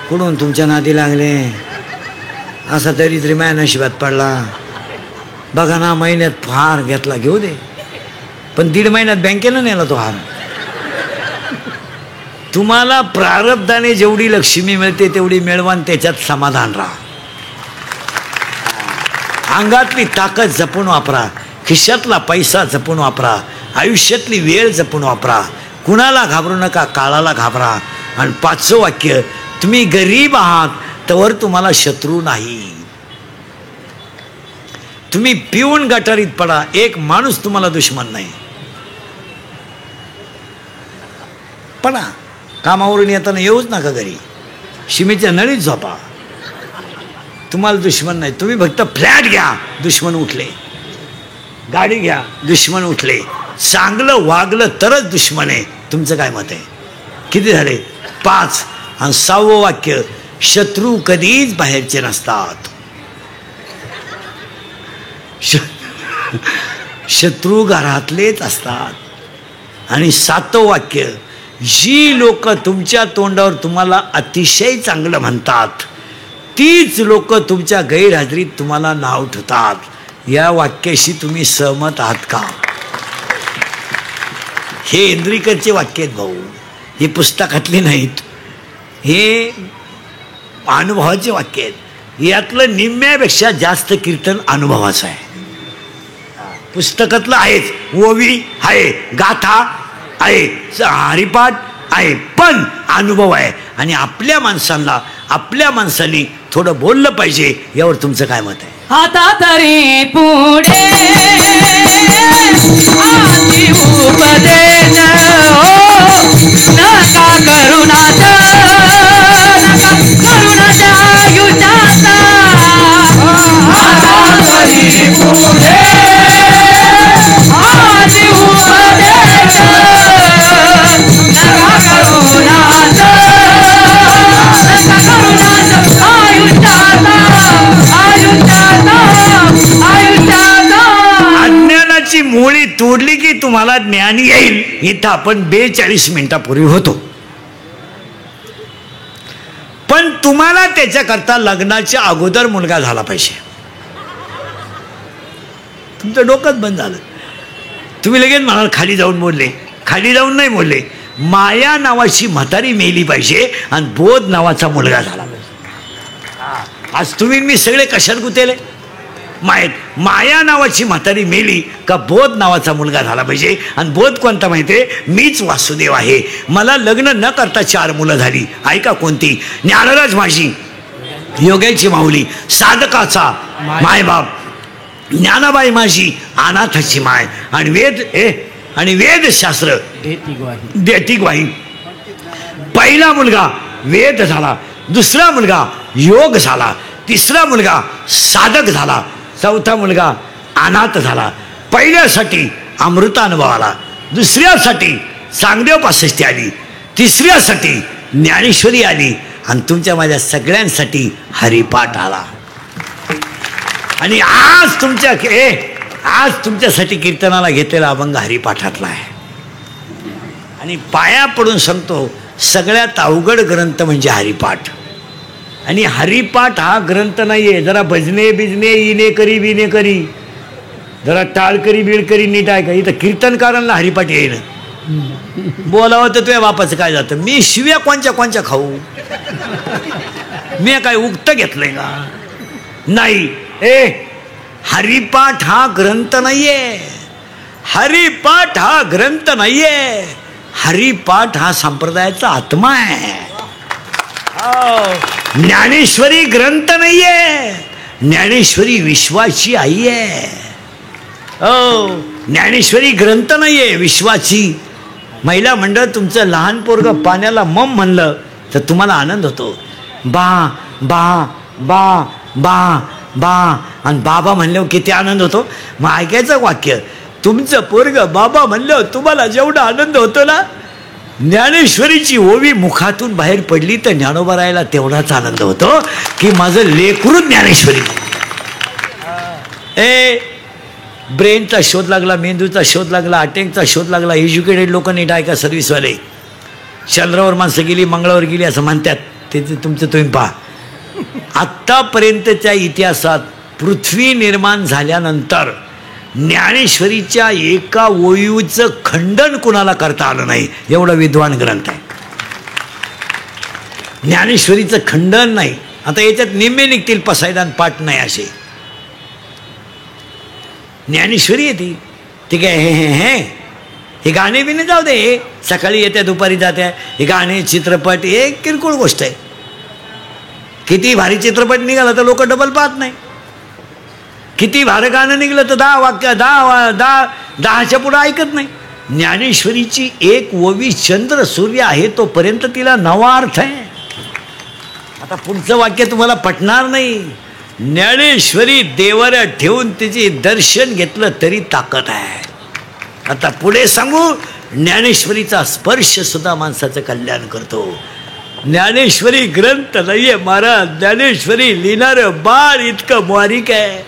कुठून तुमच्या नादी लागले, असा तरी माझ्या नशिबात पडला. बघा ना, महिन्यात हार घेतला, घेऊ दे, पण 1.5 महिन्यात बँकेनं नेला तो हार. तुम्हाला प्रारब्धाने जेवढी लक्ष्मी मिळते तेवढी मिळवा, त्याच्यात समाधान राहा. अंगातली ताकद जपून वापरा, खिशातला पैसा जपून वापरा, आयुष्यातली वेळ जपून वापरा. कुणाला घाबरू नका, काळाला घाबरा. आणि 5वं वाक्य, तुम्ही गरीब आहात तवर तुम्हाला शत्रू नाही. तुम्ही पिऊन गटारीत पडा, एक माणूस तुम्हाला दुश्मन नाही. पडा, कामावरून येताना येऊच नका घरी, शिमेच्या नळीत झोपा, तुम्हाला दुश्मन नाही. तुम्ही फक्त फ्लॅट घ्या, दुश्मन उठले, गाडी घ्या, दुश्मन उठले, चांगलं वागलं तरच दुश्मन आहे. तुमचं काय मत आहे. किती झाले. 5. आणि 6वं वाक्य, शत्रू कधीच बाहेरचे नसतात. शत्रू घरातलेच असतात. आणि 7वं वाक्य, जी लोक तुमच्या तोंडावर तुम्हाला अतिशय चांगलं म्हणतात तीच लोक तुमच्या गैरहजेरीत तुम्हाला नाव ठेवतात. या वाक्याशी तुम्ही सहमत आहात का? हे इंद्रिकरचे वाक्य आहेत भाऊ, हे पुस्तकातले नाहीत, हे अनुभवाचे वाक्य आहेत. यातलं निम्म्यापेक्षा जास्त कीर्तन अनुभवाचं आहे. पुस्तकातलं आहेच, ओवी आहे, गाथा आहे, हरिपाठ आहे, पण अनुभव आहे. आणि आपल्या माणसांनी थोडं बोललं पाहिजे. यावर तुमचं काय मत आहे? आता तरी पुढे आधी उपदेश नका करुणाच आयुष्याचा. आता तरी पुढे आधी उपदेश नका करुणाच अज्ञानाची मुळी तोडली की तुम्हाला ज्ञान येईल. इथं आपण 42 मिनिटापूर्वी होतो. पण तुम्हाला त्याच्याकरता लग्नाच्या अगोदर मुलगा झाला पाहिजे. तुमचं डोकंच बंद झालं. तुम्ही लगेच म्हणाल खाली जाऊन बोलले. खाली जाऊन नाही बोलले. माया नावाची म्हातारी मेली पाहिजे आणि बोध नावाचा मुलगा झाला पाहिजे. आज तुम्ही मी सगळे कशात गुतेले? माया नावाची म्हातारी मेली का बोध नावाचा मुलगा झाला पाहिजे. आणि बोध कोणता माहितीये? मीच वासुदेव आहे. मला लग्न न करता 4 मुलं झाली. ऐका कोणती? ज्ञानराज माझी, योग्याची माऊली, साधकाचा मायबाप, ज्ञानाबाई माझी, अनाथाची माय, आणि वेदशास्त्र देती ग्वाही. पहिला मुलगा वेद झाला, दुसरा मुलगा योग झाला, तिसरा मुलगा साधक झाला, चौथा मुलगा अनाथ झाला. पहिल्यासाठी अमृतानुभव आला, दुसऱ्यासाठी चांगदेव पासष्टी आली, तिसऱ्यासाठी ज्ञानेश्वरी आली, आणि तुमच्या माझ्या सगळ्यांसाठी हरिपाठ आला. आणि आज तुमच्यासाठी कीर्तनाला घेतलेला अभंग हरिपाठातला आहे. आणि पाया पडून सांगतो, सगळ्यात अवघड ग्रंथ म्हणजे हरिपाठ. आणि हरिपाठ हा ग्रंथ नाहीये. जरा भजने बिजने इने करी बिने करी, जरा टाळकरी बिळकरी नीट आहे का? इथं कीर्तनकारांना हरिपाठ येईन. बोलावं तर तुझ्या बापाचं काय जातं? मी शिव्या कोणच्या खाऊ? मी काय उक्त घेतलंय का? नाही. हरिपाठ हा ग्रंथ नाहीये. हरिपाठ हा ग्रंथ नाहीये. हरिपाठ हा संप्रदायाचा आत्मा आहे. ज्ञानेश्वरी ग्रंथ नाहीये. ज्ञानेश्वरी विश्वाची आई आहे. ज्ञानेश्वरी ग्रंथ नाहीये, विश्वाची महिला मंडळ. तुमचं लहान पोरगं पाण्याला मम म्हणलं तर तुम्हाला आनंद होतो. बा बा बा बा बा, आणि बाबा म्हणल्यावर किती आनंद होतो. मग ऐकायचं वाक्य, तुमचं पोरग बाबा म्हणल्यावर तुम्हाला जेवढा आनंद होतो ना, ज्ञानेश्वरीची ओवी मुखातून बाहेर पडली तर ज्ञानोबा राहायला तेवढाच आनंद होतो की माझं लेकरू ज्ञानेश्वरी. ब्रेनचा शोध लागला, मेंदूचा शोध लागला, अटॅकचा शोध लागला. एज्युकेटेड लोक नीट ऐका, सर्व्हिसवाले. चंद्रावर माणसं गेली, मंगळावर गेली असं म्हणतात, ते तुमचं तुम्ही पहा. आत्तापर्यंतच्या इतिहासात पृथ्वी निर्माण झाल्यानंतर ज्ञानेश्वरीच्या एका ओवीचं खंडन कुणाला करता आलं नाही. एवढा विद्वान ग्रंथ आहे. ज्ञानेश्वरीचं खंडन नाही. आता याच्यात निम्मे निघतील पसायदान पाठ नाही असे. ज्ञानेश्वरी आहे ती काय हे गाणे बिने जाऊ दे, सकाळी येत्या दुपारी जात्या. हे गाणे चित्रपट हे किरकोळ गोष्ट आहे. किती भारी चित्रपट निघाला तर लोक डबल पाहत नाही. किती भारी गाणं निघलं तर 10 वाक्य 10च्या पुढे ऐकत नाही. ज्ञानेश्वरीची एक ओवी चंद्र सूर्य आहे तोपर्यंत तिला नवा अर्थ आहे. आता पुढचं वाक्य तुम्हाला पटणार नाही. ज्ञानेश्वरी देवर ठेवून तिचे दर्शन घेतलं तरी ताकद आहे. आता पुढे सांगू, ज्ञानेश्वरीचा स्पर्श सुद्धा माणसाचं कल्याण करतो. ज्ञानेश्वरी ग्रंथ नाहीये महाराज. ज्ञानेश्वरी लिहिणारं बाळ इतकं बारीक आहे,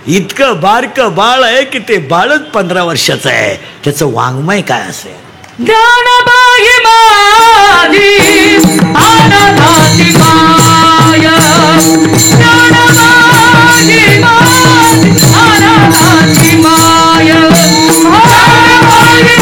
इतकं बारकं बाळ आहे की ते बाळच 15 वर्षाचं आहे. त्याचं वाङ्मय काय असेल. ज्ञानबाई माझी आनंदाची माय, ज्ञानबाई माझी आनंदाची माय, ज्ञानबाई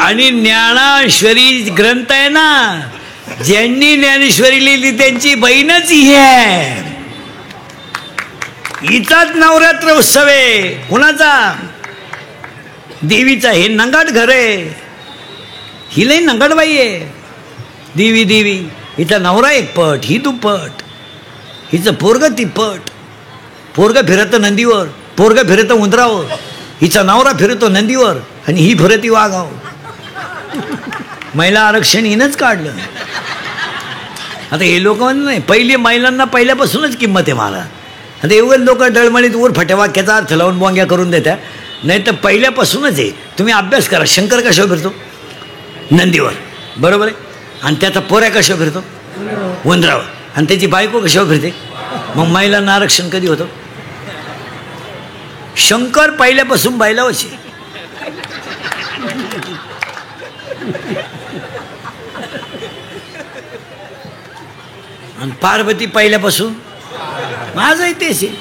आणि ज्ञानेश्वरी ग्रंथ आहे ना, ज्यांनी ज्ञानेश्वरी लिहिली त्यांची बहीणच ही आहे. हिचाच नवरात्र उत्सव आहे. कुणाचा? देवीचा. हे नंगाट घर आहे. हिलाही नंगाटबाई आहे. देवी देवी. हिचा नवरा एक पट, ही दुप्पट. हिचं पोरग तिप्पट. पोरग फिरतं नंदीवर, पोरग फिरतं उंदरावर. हिचा नवरा फिरतो नंदीवर आणि ही फिरती वाघावर. महिला आरक्षण हिनंच काढलं. आता हे लोक नाही, पहिले महिलांना पहिल्यापासूनच किंमत आहे मला. आता एवढे लोक डळमळीत वर फट्या वाक्याचा अर्थ लावून बोंग्या करून देतात. नाही तर पहिल्यापासूनच आहे. तुम्ही अभ्यास करा. शंकर कशावर फिरतो? नंदीवर, बरोबर आहे. आणि त्याचा पोऱ्या कशावर फिरतो? उंदरावर. आणि त्याची बायको कशावर फिरते? मग महिलांना आरक्षण कधी होतं? शंकर पहिल्यापासून बैलावरच आहे. आणि पार्वती पहिल्यापासून माझंही तेच आहे.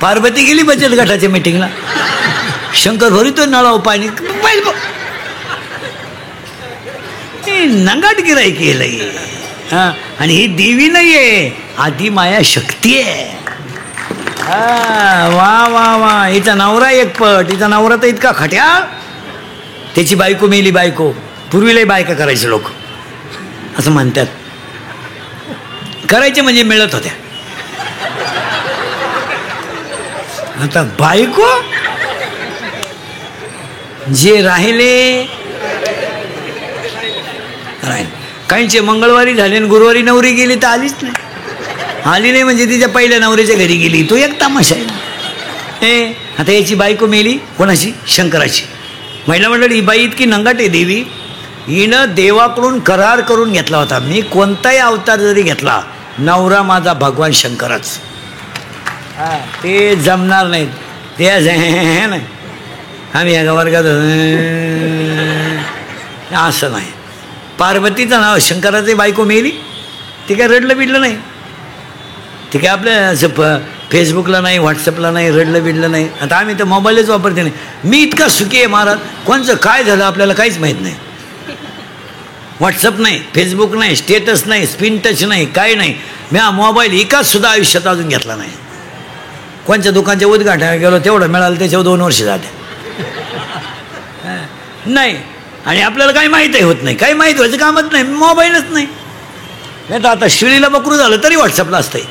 पार्वती गेली बचत गटाच्या मीटिंगला, शंकर भरितो नळाव पाणी. नंगाट गिराई केलंय. हा, आणि ही देवी नाहीये, आधी माया शक्ती आहे. वा वा वा. हिचा नवरा एक पट. हिचा नवरा तर इतका खट्या, त्याची बायको मेली. बायको पूर्वीलाही बायका करायचे लोक असं म्हणतात. करायचे म्हणजे मिळत होत्या. आता बायको जे राहिले काहींचे मंगळवारी झाले आणि गुरुवारी नवरी गेली तर आलीच नाही. आली नाही म्हणजे तिच्या पहिल्या नवऱ्याच्या घरी गेली. तो एक तमाशा आहे. आता याची बायको मेली. कोणाची? शंकराची. महिला मंडळी, ही बाई इतकी नंगाट आहे देवी, हिनं देवाकडून करार करून घेतला होता, मी कोणताही अवतार जरी घेतला, नवरा माझा भगवान शंकरच. ते जमणार नाहीत. ते नाही, आम्ही या वर्गात असं नाही. पार्वतीचं नाव, शंकराची बायको मेली, ती काय रडलं बिडलं नाही. ती काय आपल्या असं फेसबुकला नाही, व्हॉट्सअपला नाही, रडलं बिडलं नाही. आता आम्ही तर मोबाईलच वापरते नाही. मी इतका सुखी आहे महाराज, कोणचं काय झालं आपल्याला काहीच माहीत नाही. व्हॉट्सअप नाही, फेसबुक नाही, स्टेटस नाही, स्पिन टच नाही, काय नाही. मी हा मोबाईल एकाच सुद्धा आयुष्यात अजून घेतला नाही. कोणत्या दुकानच्या उद्घाटनाला गेलो तेवढं मिळालं, त्याच्यावर 2 वर्ष झाले नाही. आणि आपल्याला काही माहीतही होत नाही, काही माहीत व्हायचं कामच नाही, मोबाईलच नाही. नाही तर आता शिळीला बकरू झालं तरी व्हॉट्सअपला असतंय.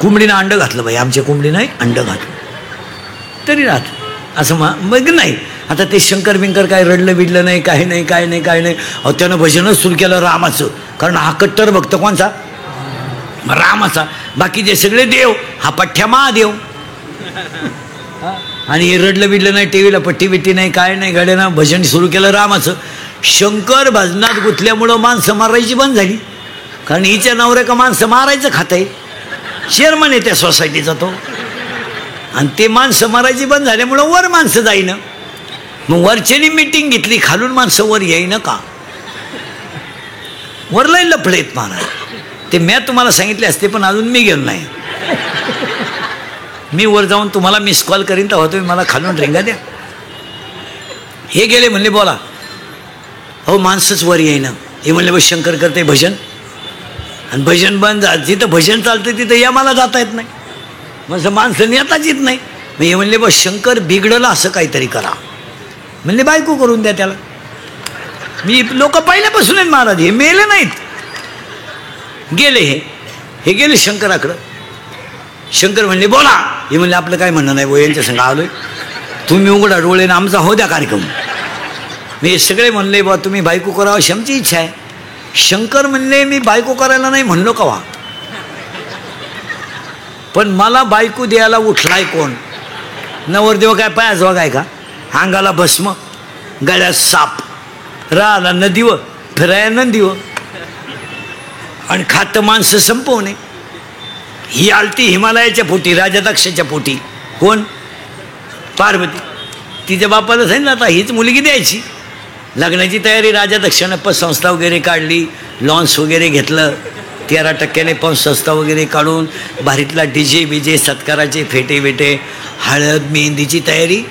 कोंबडीनं अंड घातलं बाई, आमच्या कोंबडीनं अंड घातलं तरी राहत असं मग नाही. आता ते शंकर बिंकर काय रडलं बिडलं नाही, काही नाही, काय नाही, काय नाही. अहो त्यानं भजनच सुरू केलं रामाचं, कारण हा कट्टर भक्त कोणचा? रामाचा. बाकीचे सगळे देव, हा पठ्ठ्या महादेव. आणि हे रडलं बिडलं नाही, टी व्हीला पट्टी बिट्टी नाही, काय नाही, गड्यानं भजन सुरू केलं रामाचं. शंकर भजनात गुंतल्यामुळं माणसं मारायची बंद झाली, कारण हिच्या नवऱ्या माणसं मारायचं खातंय. चेअरमन आहे त्या सोसायटीचा तो. आणि ते माणसं मारायची बंद झाल्यामुळं वर माणसं जाईनं. मग वरच्यानी मिटिंग घेतली, खालून माणसं वर येईन का? वरलाही लफडेत महाराज. ते मी तुम्हाला सांगितले असते पण अजून मी गेलो नाही. मी वर जाऊन तुम्हाला मिस कॉल करीन तेव्हा तुम्ही मला खालून रिंगा द्या. हे गेले म्हणले बोला. हो माणसंच वर येईना. हे म्हणले बस शंकर करते भजन आणि भजन बंद. जिथं भजन चालतं तिथं या मला जाता येत नाही. मग माणसं येताच येत नाही. मग हे म्हणले बस शंकर बिघडलं असं काहीतरी करा. म्हणले बायको करून द्या त्याला. मी लोक पहिल्यापासून आहेत महाराज, हे मेले नाहीत. गेले हे गेले शंकराकडं. शंकर म्हणले बोला. हे म्हणले आपलं काय म्हणणं नाही, वो यांच्या संग आलोय, तुम्ही उघडा डोळे ना आमचा हो द्या कार्यक्रम. मी सगळे म्हणले बा तुम्ही बायको करावं अशी आमची इच्छा आहे. शंकर म्हणले मी बायको करायला नाही म्हणलो कवा, पण मला बायको द्यायला उठलाय कोण? नवरदेव काय पायाच बघाय का? अंगाला भस्म, गळ्यात साप, राहायला नदीवर, फिरायला नंदीवर आणि खातं माणसं संपवणे. ही आलती हिमालयाच्या पोटी, राजा दक्षाच्या पोटी. कोण? पार्वती. तिच्या बापाला सांगितलं आता हीच मुलगी द्यायची. लग्नाची तयारी राजा दक्षानं पतसंस्था वगैरे काढली, लॉन्स वगैरे घेतलं. 13% पतसंस्था वगैरे काढून भारीतला डीजे बिजे, सत्काराचे फेटे बेटे, हळद मेहंदीची तयारी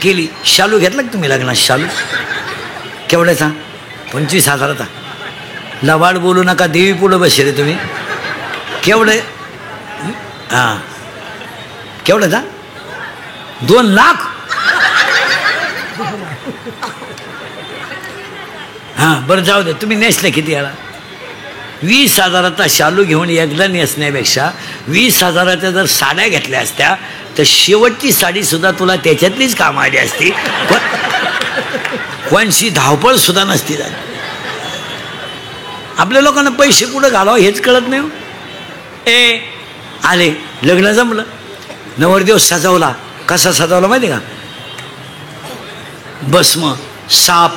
केली. शालू घेतला का तुम्ही लग्नात? शालू केवढ्याचा? 25,000चा. लबाड बोलू नका, देवी पुढं बसले तुम्ही. केवढे? हां केवढ्याचा? 2 लाख. हां बरं जाऊ दे, तुम्ही नेसले किती याला? 20,000चा शालू घेऊन एकदा नेसण्यापेक्षा 20,000च्या जर साड्या घेतल्या असत्या तर शेवटची साडीसुद्धा तुला त्याच्यातलीच काम आली असती. पण कोणशी धावपळ सुद्धा नसती झाली. आपल्या लोकांना पैसे कुठं घालावं हेच कळत नाही. ए आले, लग्न जमलं, नवरदेव सजवला. कसा सजवला माहिती का? भस्म, साप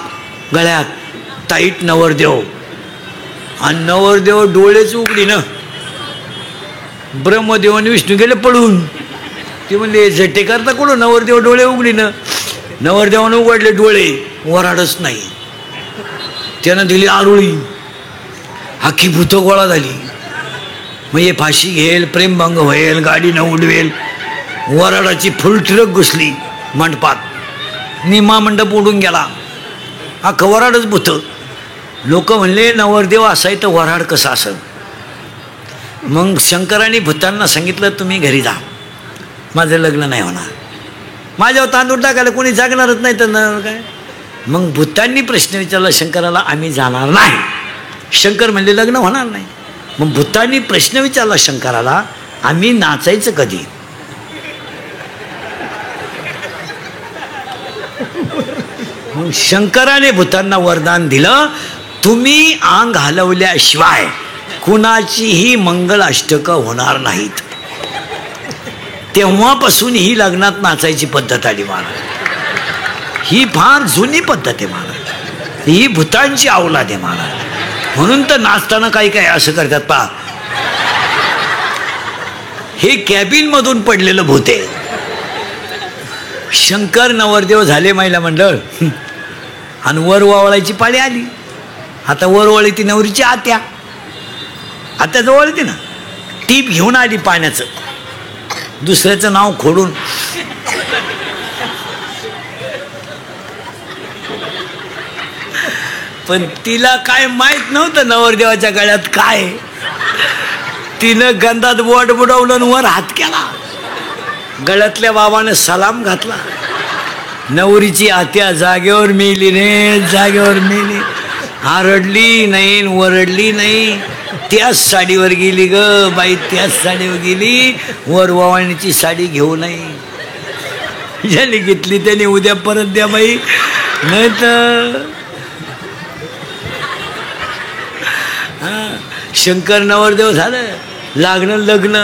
गळ्यात, टाईट नवरदेव. आणि नवरदेव डोळेच उघडीनं. ब्रह्मदेव आणि विष्णू गेले पळून. ते म्हणले झटे करता कुठं? नवरदेव डोळे उघडीनं. नवरदेवानं उघडले डोळे, वराडच नाही. त्यानं दिली आरुळी, अख्खी भूतं गोळा झाली. मग हे फाशी घेईल, प्रेमभंग होईल, गाडीनं उडवेल. वराडाची फुल ट्रक घुसली मंडपात. निमा मंडप उडून गेला. अख्खं वराडच भूतं. लोक म्हणले नवरदेव असाय तर वराड कसं असं? मग शंकराने भूतांना सांगितलं तुम्ही घरी जा, माझं लग्न नाही होणार. माझ्यावर तांदूळ टाकायला कोणी जागणारच नाही तर काय. मग भूतांनी प्रश्न विचारला शंकराला, आम्ही जाणार नाही. शंकर म्हणले लग्न होणार नाही. मग भूतांनी प्रश्न विचारला शंकराला, आम्ही नाचायचं कधी? मग शंकराने भूतांना वरदान दिलं, तुम्ही अंग हलवल्याशिवाय कुणाचीही मंगल अष्टकं होणार नाहीत. तेव्हापासून ही लग्नात नाचायची पद्धत आली महाराज. ही फार जुनी पद्धत आहे महाराज. ही भूतांची अवलाद आहे महाराज. म्हणून तर नाचताना काही काय असं करतात पहा. हे कॅबिन मधून पडलेलं भूत आहे. शंकर नवरदेव झाले महिला मंडळ आणि वर वावळायची पाळी आली. आता वर वळी ती नवरीची आत्या. आत्या जवळ येते ना, टीप घेऊन आली पाण्याचं, दुसऱ्याचं नाव खोडून. पण तिला काय माहित नव्हतं नवरदेवाच्या गळ्यात काय. तिनं गंधात बोट बुडवलं वर हात केला. गळ्यातल्या बाबाने सलाम घातला. नवरीची आत्या जागेवर मेली रे, जागेवर मेली. आरडली नाही, वरडली नाही. त्याच साडीवर गेली ग बाई, त्याच साडीवर गेली. वर वावणीची साडी घेऊ नये. ज्याने घेतली त्याने उद्या परत द्या बाई, नाही तर. शंकर नवरदेव झालं, लागलं लग्न.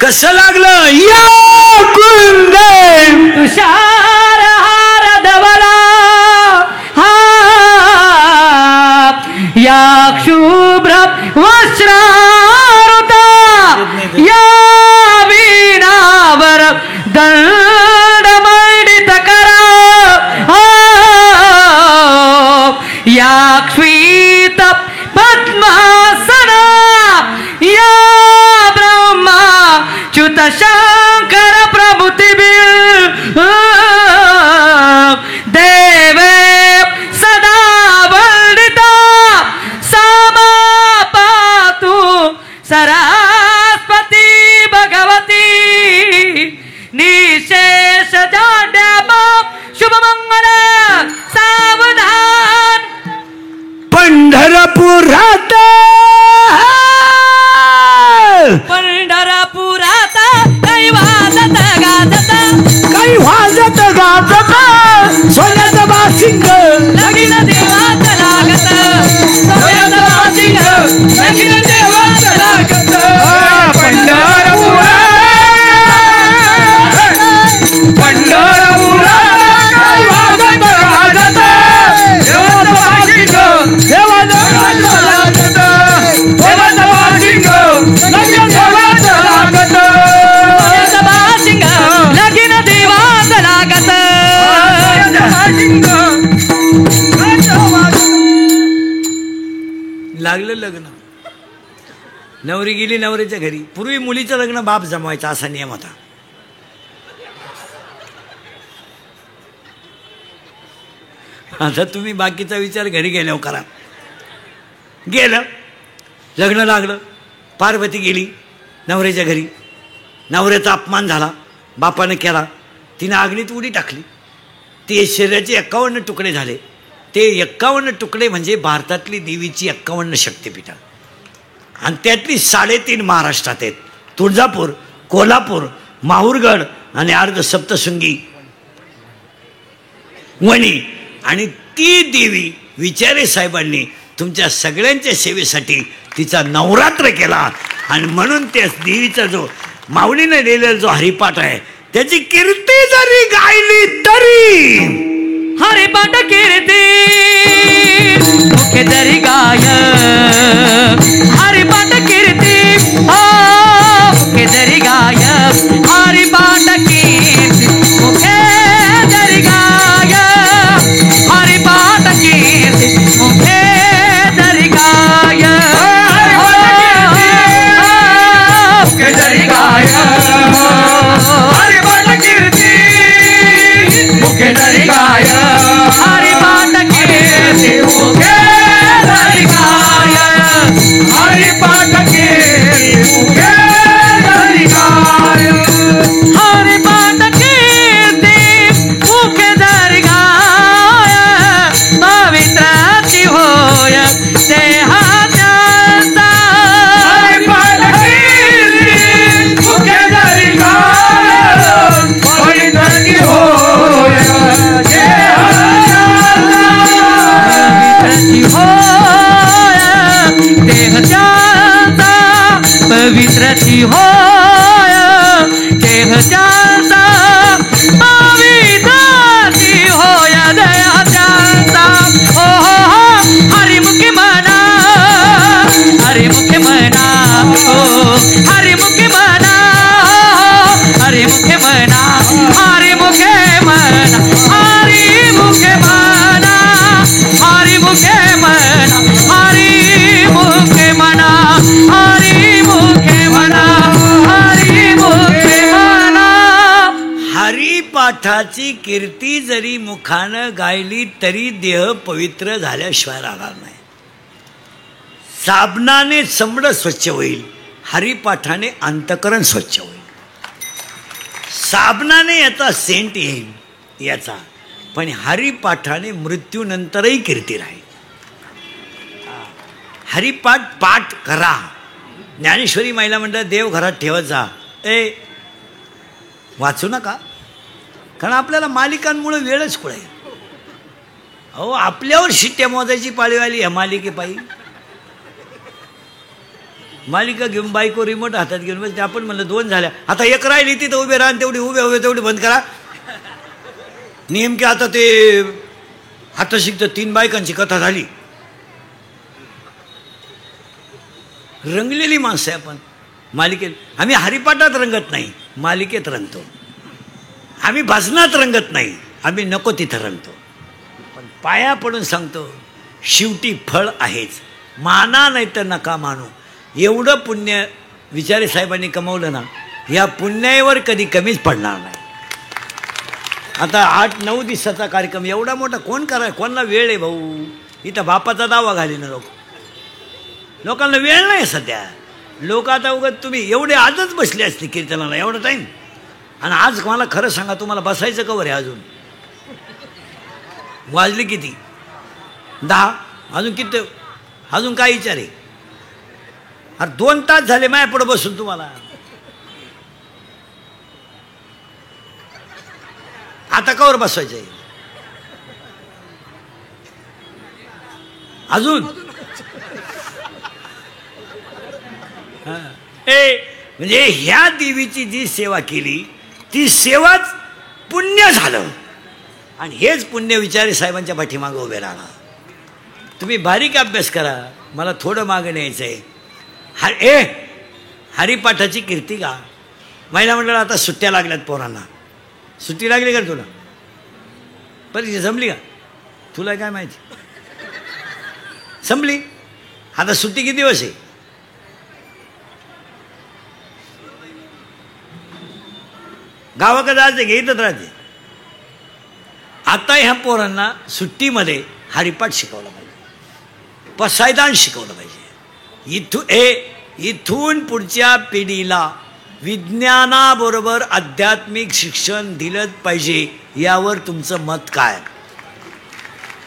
कसं लागलं? या कुंद तुषार हार धवला, या शुभ्र वस्त्रारुता, या वीणावर दंड मंडित करा, या च्युत शंकर प्रभुती देवे सदा वंदिता सामा पातु सरस्वती भगवती निशेष जाड्याम शुभमंगल सावधान. पंढरपुरात पंढरपुरात काही वाजत गाजत काही वाजत गाजत सोन्याचं बासिंग लगीन देवात लागत सोन्याचं बासिंग लगीन देवात लागत. पंढरपुरात काही वाजत गाजत देवाचं बासिंग देवाचं लागत देवाचं बासिंग लगीन देवाचं लागत सोन्याचं बासिंग लगीन देवात लागत. लागलं लग्न. नवरी गेली नवरीच्या घरी. पूर्वी मुलीचं लग्न बाप जमवायचा असा नियम होता. आता तुम्ही बाकीचा विचार घरी गेल्यावर करा. गेलं लग्न लागलं. पार्वती गेली नवऱ्याच्या घरी. नवऱ्याचा अपमान झाला बापानं केला. तिनं अग्नीत उडी टाकली. ते शरीराचे 51 तुकडे झाले. ते 51 तुकडे म्हणजे भारतातली देवीची 51 शक्तिपीठं आणि त्यातली 3.5 महाराष्ट्रात आहेत. तुळजापूर, कोल्हापूर, माहूरगड आणि अर्ध सप्तशृंगी वणी. आणि ती देवी विचारे साहेबांनी तुमच्या सगळ्यांच्या सेवेसाठी तिचा नवरात्र केला. आणि म्हणून त्या देवीचा जो माऊलीने लिहिलेला जो हरिपाठ आहे त्याची कीर्ती जरी गायली तरी हरिपाठ कीर्ती मुखे जरी गाय हरिपाठ कीर्ती मुखे जरी गाय हरिपाठ कीर्ती मुखे जरी गाय हरिपाठ कीर्ती मुखे जरी गाय मुखे जरी गाय हरिपाठ कीर्ती मुखे जरी गाय हरिपाठ कीर्ती मुखे जरी गाय हरिपाठ कीर्ती मुखे जरी गाय हरिपाठ कीर्ती मुखे जरी गाय पवित्राची होय देहाचा हरिपाठ कीर्ती मुखे जरी गाय पवित्राची होय पवित्राची होय देह ज्यांचा पवित्राची होय देह ज्यांचा. ओ हरिमुखी म्हणा हरिमुखी म्हणा ओ हरिमुखी म्हणा हरिमुखी म्हणा हरिमुखे म्हणा हरिमुखे म्हणा हरिमुखे म्हणा हरिमुखे म्हणा हरिमुखे म्हणा हरिमुखे म्हणा. हरिपाठाची कीर्ती जरी मुखानं गायली तरी देह पवित्र झाल्याशिवाय राहणार नाही. साबणाने चमडं स्वच्छ होईल, हरिपाठाने अंतकरण स्वच्छ होईल. साबणाने याचा सेंट येईल याचा, पण हरिपाठाने मृत्यूनंतरही कीर्ती राहील. हरिपाठ पाठ करा. ज्ञानेश्वरी महिला म्हणतात देव घरात ठेवत जा. वाचू नका, कारण आपल्याला मालिकांमुळे वेळच कुठे. अहो आपल्यावर शिट्ट्या मोजायची पाळी आली ह्या मालिकेपायी. मालिका घेऊन बायको रिमोट हातात घेऊन बस. आपण म्हणलं 2 झाल्या, आता 1 राहिली तिथं उभे राहा, तेवढी उभे तेवढी बंद करा. नेमके आता ते आता शिकतं 3 बायकांची कथा झाली. रंगलेली माणसं आहे आपण मालिकेत. आम्ही हरिपाठात रंगत नाही, मालिकेत रंगतो. आम्ही भजनात रंगत नाही, आम्ही नको तिथं रंगतो. पण पाया पडून सांगतो, शेवटी फळ आहेच. माना नाही तर नका मानू. एवढं पुण्य विचारे साहेबांनी कमवलं ना, या पुण्याईवर कधी कमीच पडणार नाही. आता 8-9 दिवसाचा कार्यक्रम एवढा मोठा कोण कराय, कोणाला वेळ आहे भाऊ? इथं बापाचा दावा घालीन लोकांना वेळ नाही सध्या. लोक आता उगत तुम्ही एवढे आजच बसले असते कीर्तनाला एवढा टाईम, आणि आज मला खरं सांगा तुम्हाला बसायचं कवर आहे? अजून वाजले किती? 10. अजून किती? अजून काय विचार आहे? अरे 2 तास झाले माझ्या पुढे बसून तुम्हाला. आता कवर बसवायचं आहे अजून? म्हणजे ह्या देवीची जी सेवा केली ती सेवाच पुण्य झालं, आणि हेच पुण्य विचारी साहेबांच्या पाठीमागं उभे राहणार. तुम्ही बारीक अभ्यास करा, मला थोडं मागं न्यायचं आहे. हरिपाठाची कीर्ती का? महिला मंडळ आता सुट्ट्या लागल्यात पोरांना. सुट्टी लागली का तुला? परीक्षा संपली का? तुला काय माहिती? संपली. आता सुट्टी किती दिवस आहे? गावाकडे जायचं घे, इथंच राहते. आता ह्या पोरांना सुट्टीमध्ये हरिपाठ शिकवलं पाहिजे, पसायदान शिकवलं पाहिजे. इथून पुढच्या पिढीला विज्ञानाबरोबर आध्यात्मिक शिक्षण दिलंच पाहिजे. यावर तुमचं मत काय?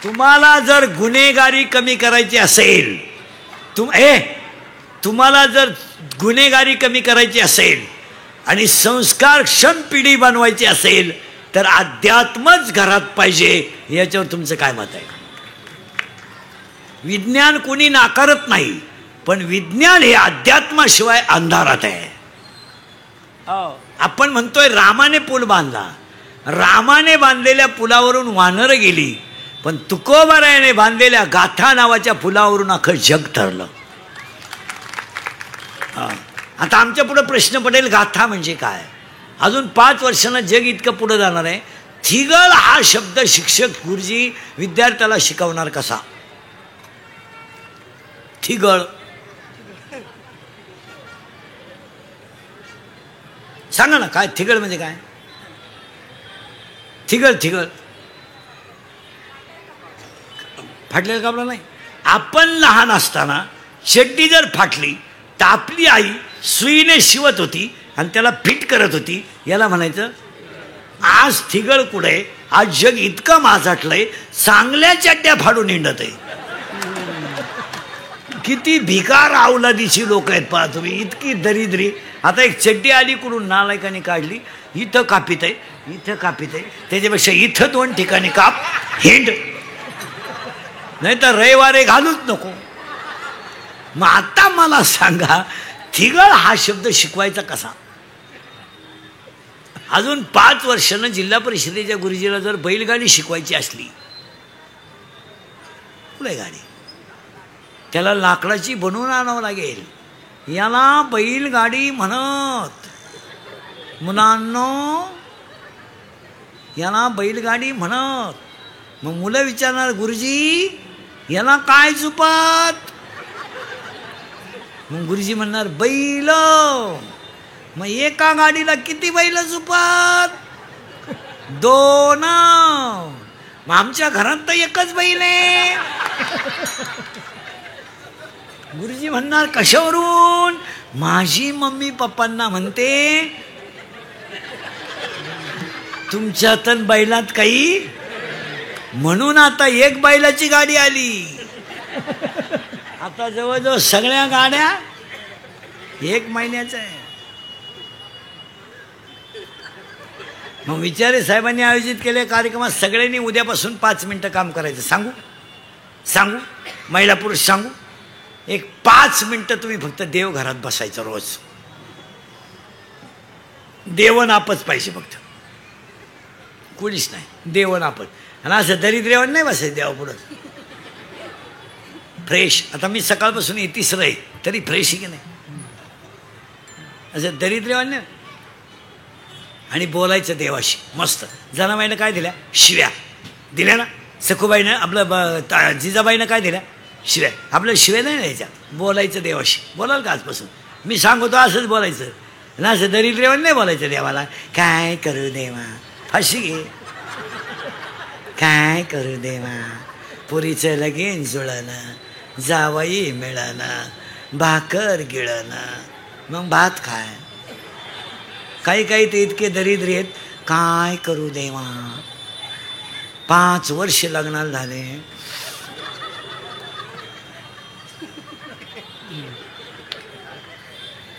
तुम्हाला जर गुन्हेगारी कमी करायची असेल, तुम्हाला जर गुन्हेगारी कमी करायची असेल आणि संस्कारक्षम पिढी बनवायची असेल तर अध्यात्मच घरात पाहिजे. याच्यावर तुमचं काय मत आहे? विज्ञान कोणी नाकारत नाही, पण विज्ञान हे अध्यात्माशिवाय अंधारात आहे. आपण म्हणतोय रामाने पूल बांधला, रामाने बांधलेल्या पुलावरून वानरं गेली, पण तुकोबारायाने बांधलेल्या गाथा नावाच्या पुलावरून अख्खं जग ठरलं. आता आमच्या पुढे प्रश्न पडेल, गाथा म्हणजे काय? अजून 5 वर्षांना जग इतकं पुढे जाणार आहे. थिगळ हा शब्द शिक्षक गुरुजी विद्यार्थ्याला शिकवणार कसा? थिगळ सांगा ना, काय थिगळ म्हणजे काय? थिगळ फाटलेलं कापलं नाही. आपण लहान असताना चड्डी जर फाटली तर आपली आई सुईने शिवत होती आणि त्याला फिट करत होती, याला म्हणायचं. आज थिगळ कुठे? आज जग इतकं माजाटलंय, चांगल्या चड्ड्या फाडून हिंडत आहे. किती भिकार अवलादीची लोक आहेत पहा तुम्ही, इतकी दरिद्री. आता एक चड्डी आली कुठून नालायकाने काढली, इथं कापित आहे, इथं कापित आहे, त्याच्यापेक्षा इथं 2 ठिकाणी काप, हिंड, नाही तर रविवारे घालूच नको. मग आता मला सांगा, थिगळ हा शब्द शिकवायचा कसा? अजून 5 वर्षानं जिल्हा परिषदेच्या गुरुजीला जर बैलगाडी शिकवायची असली, बैलगाडी त्याला लाकडाची बनवून आणावं लागेल. याला बैलगाडी म्हणत, मुलांनो याला बैलगाडी म्हणत. मग मुलं विचारणार, गुरुजी याला काय चुपात? मग गुरुजी म्हणणार, बैल. मग एका गाडीला किती बैल चुपात? 2. मग आमच्या घरात तर एकच बैल आहे. गुरुजी म्हणणार, कशावरून? माझी मम्मी पप्पांना म्हणते तुमच्यात बैलात काही, म्हणून आता 1 बैलाची गाडी आली. आता जवळजवळ सगळ्या गाड्या 1 महिन्याच्या आहे. मग विचारे साहेबांनी आयोजित केलेल्या कार्यक्रमात सगळ्यांनी उद्यापासून 5 मिनिटं काम करायचं. सांगू महिला पुरुष सांगू, एक 5 मिनिटं तुम्ही फक्त देवघरात बसायचं रोज. देवन आपच पाहिजे फक्त, कोणीच नाही. देवन आपच. आणि असं दरिद्रेवन नाही बसायचं देवा पुढं. फ्रेश. आता मी सकाळपासून 30 आहे तरी फ्रेश आहे की नाही? असं दरिद्रेवन नाही. आणि बोलायचं देवाशी मस्त. जनाबाईनं काय दिल्या? शिव्या दिल्या ना. सखूबाईनं आपलं जिजाबाईनं काय दिल्या? शिव्या. आपल्याला शिव्या नाही द्यायच्या, बोलायचं देवाशी. बोलाल का आजपासून? मी सांगतो असंच बोलायचं. ना असं दरिद्रेवर नाही बोलायचं देवाला. काय करू देवा, फाशी घे. काय करू देवा, पुरीचं लगीन जुळलं, जावई मिळालं, भाकर गिळणं, मग भात खाय. काही काही ते इतके दरिद्री आहेत. काय करू देवा, 5 वर्ष लग्नाला झाले,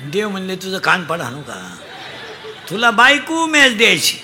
देव म्हणले तुझं कान पड आणू का, तुला बायको मॅच द्यायची.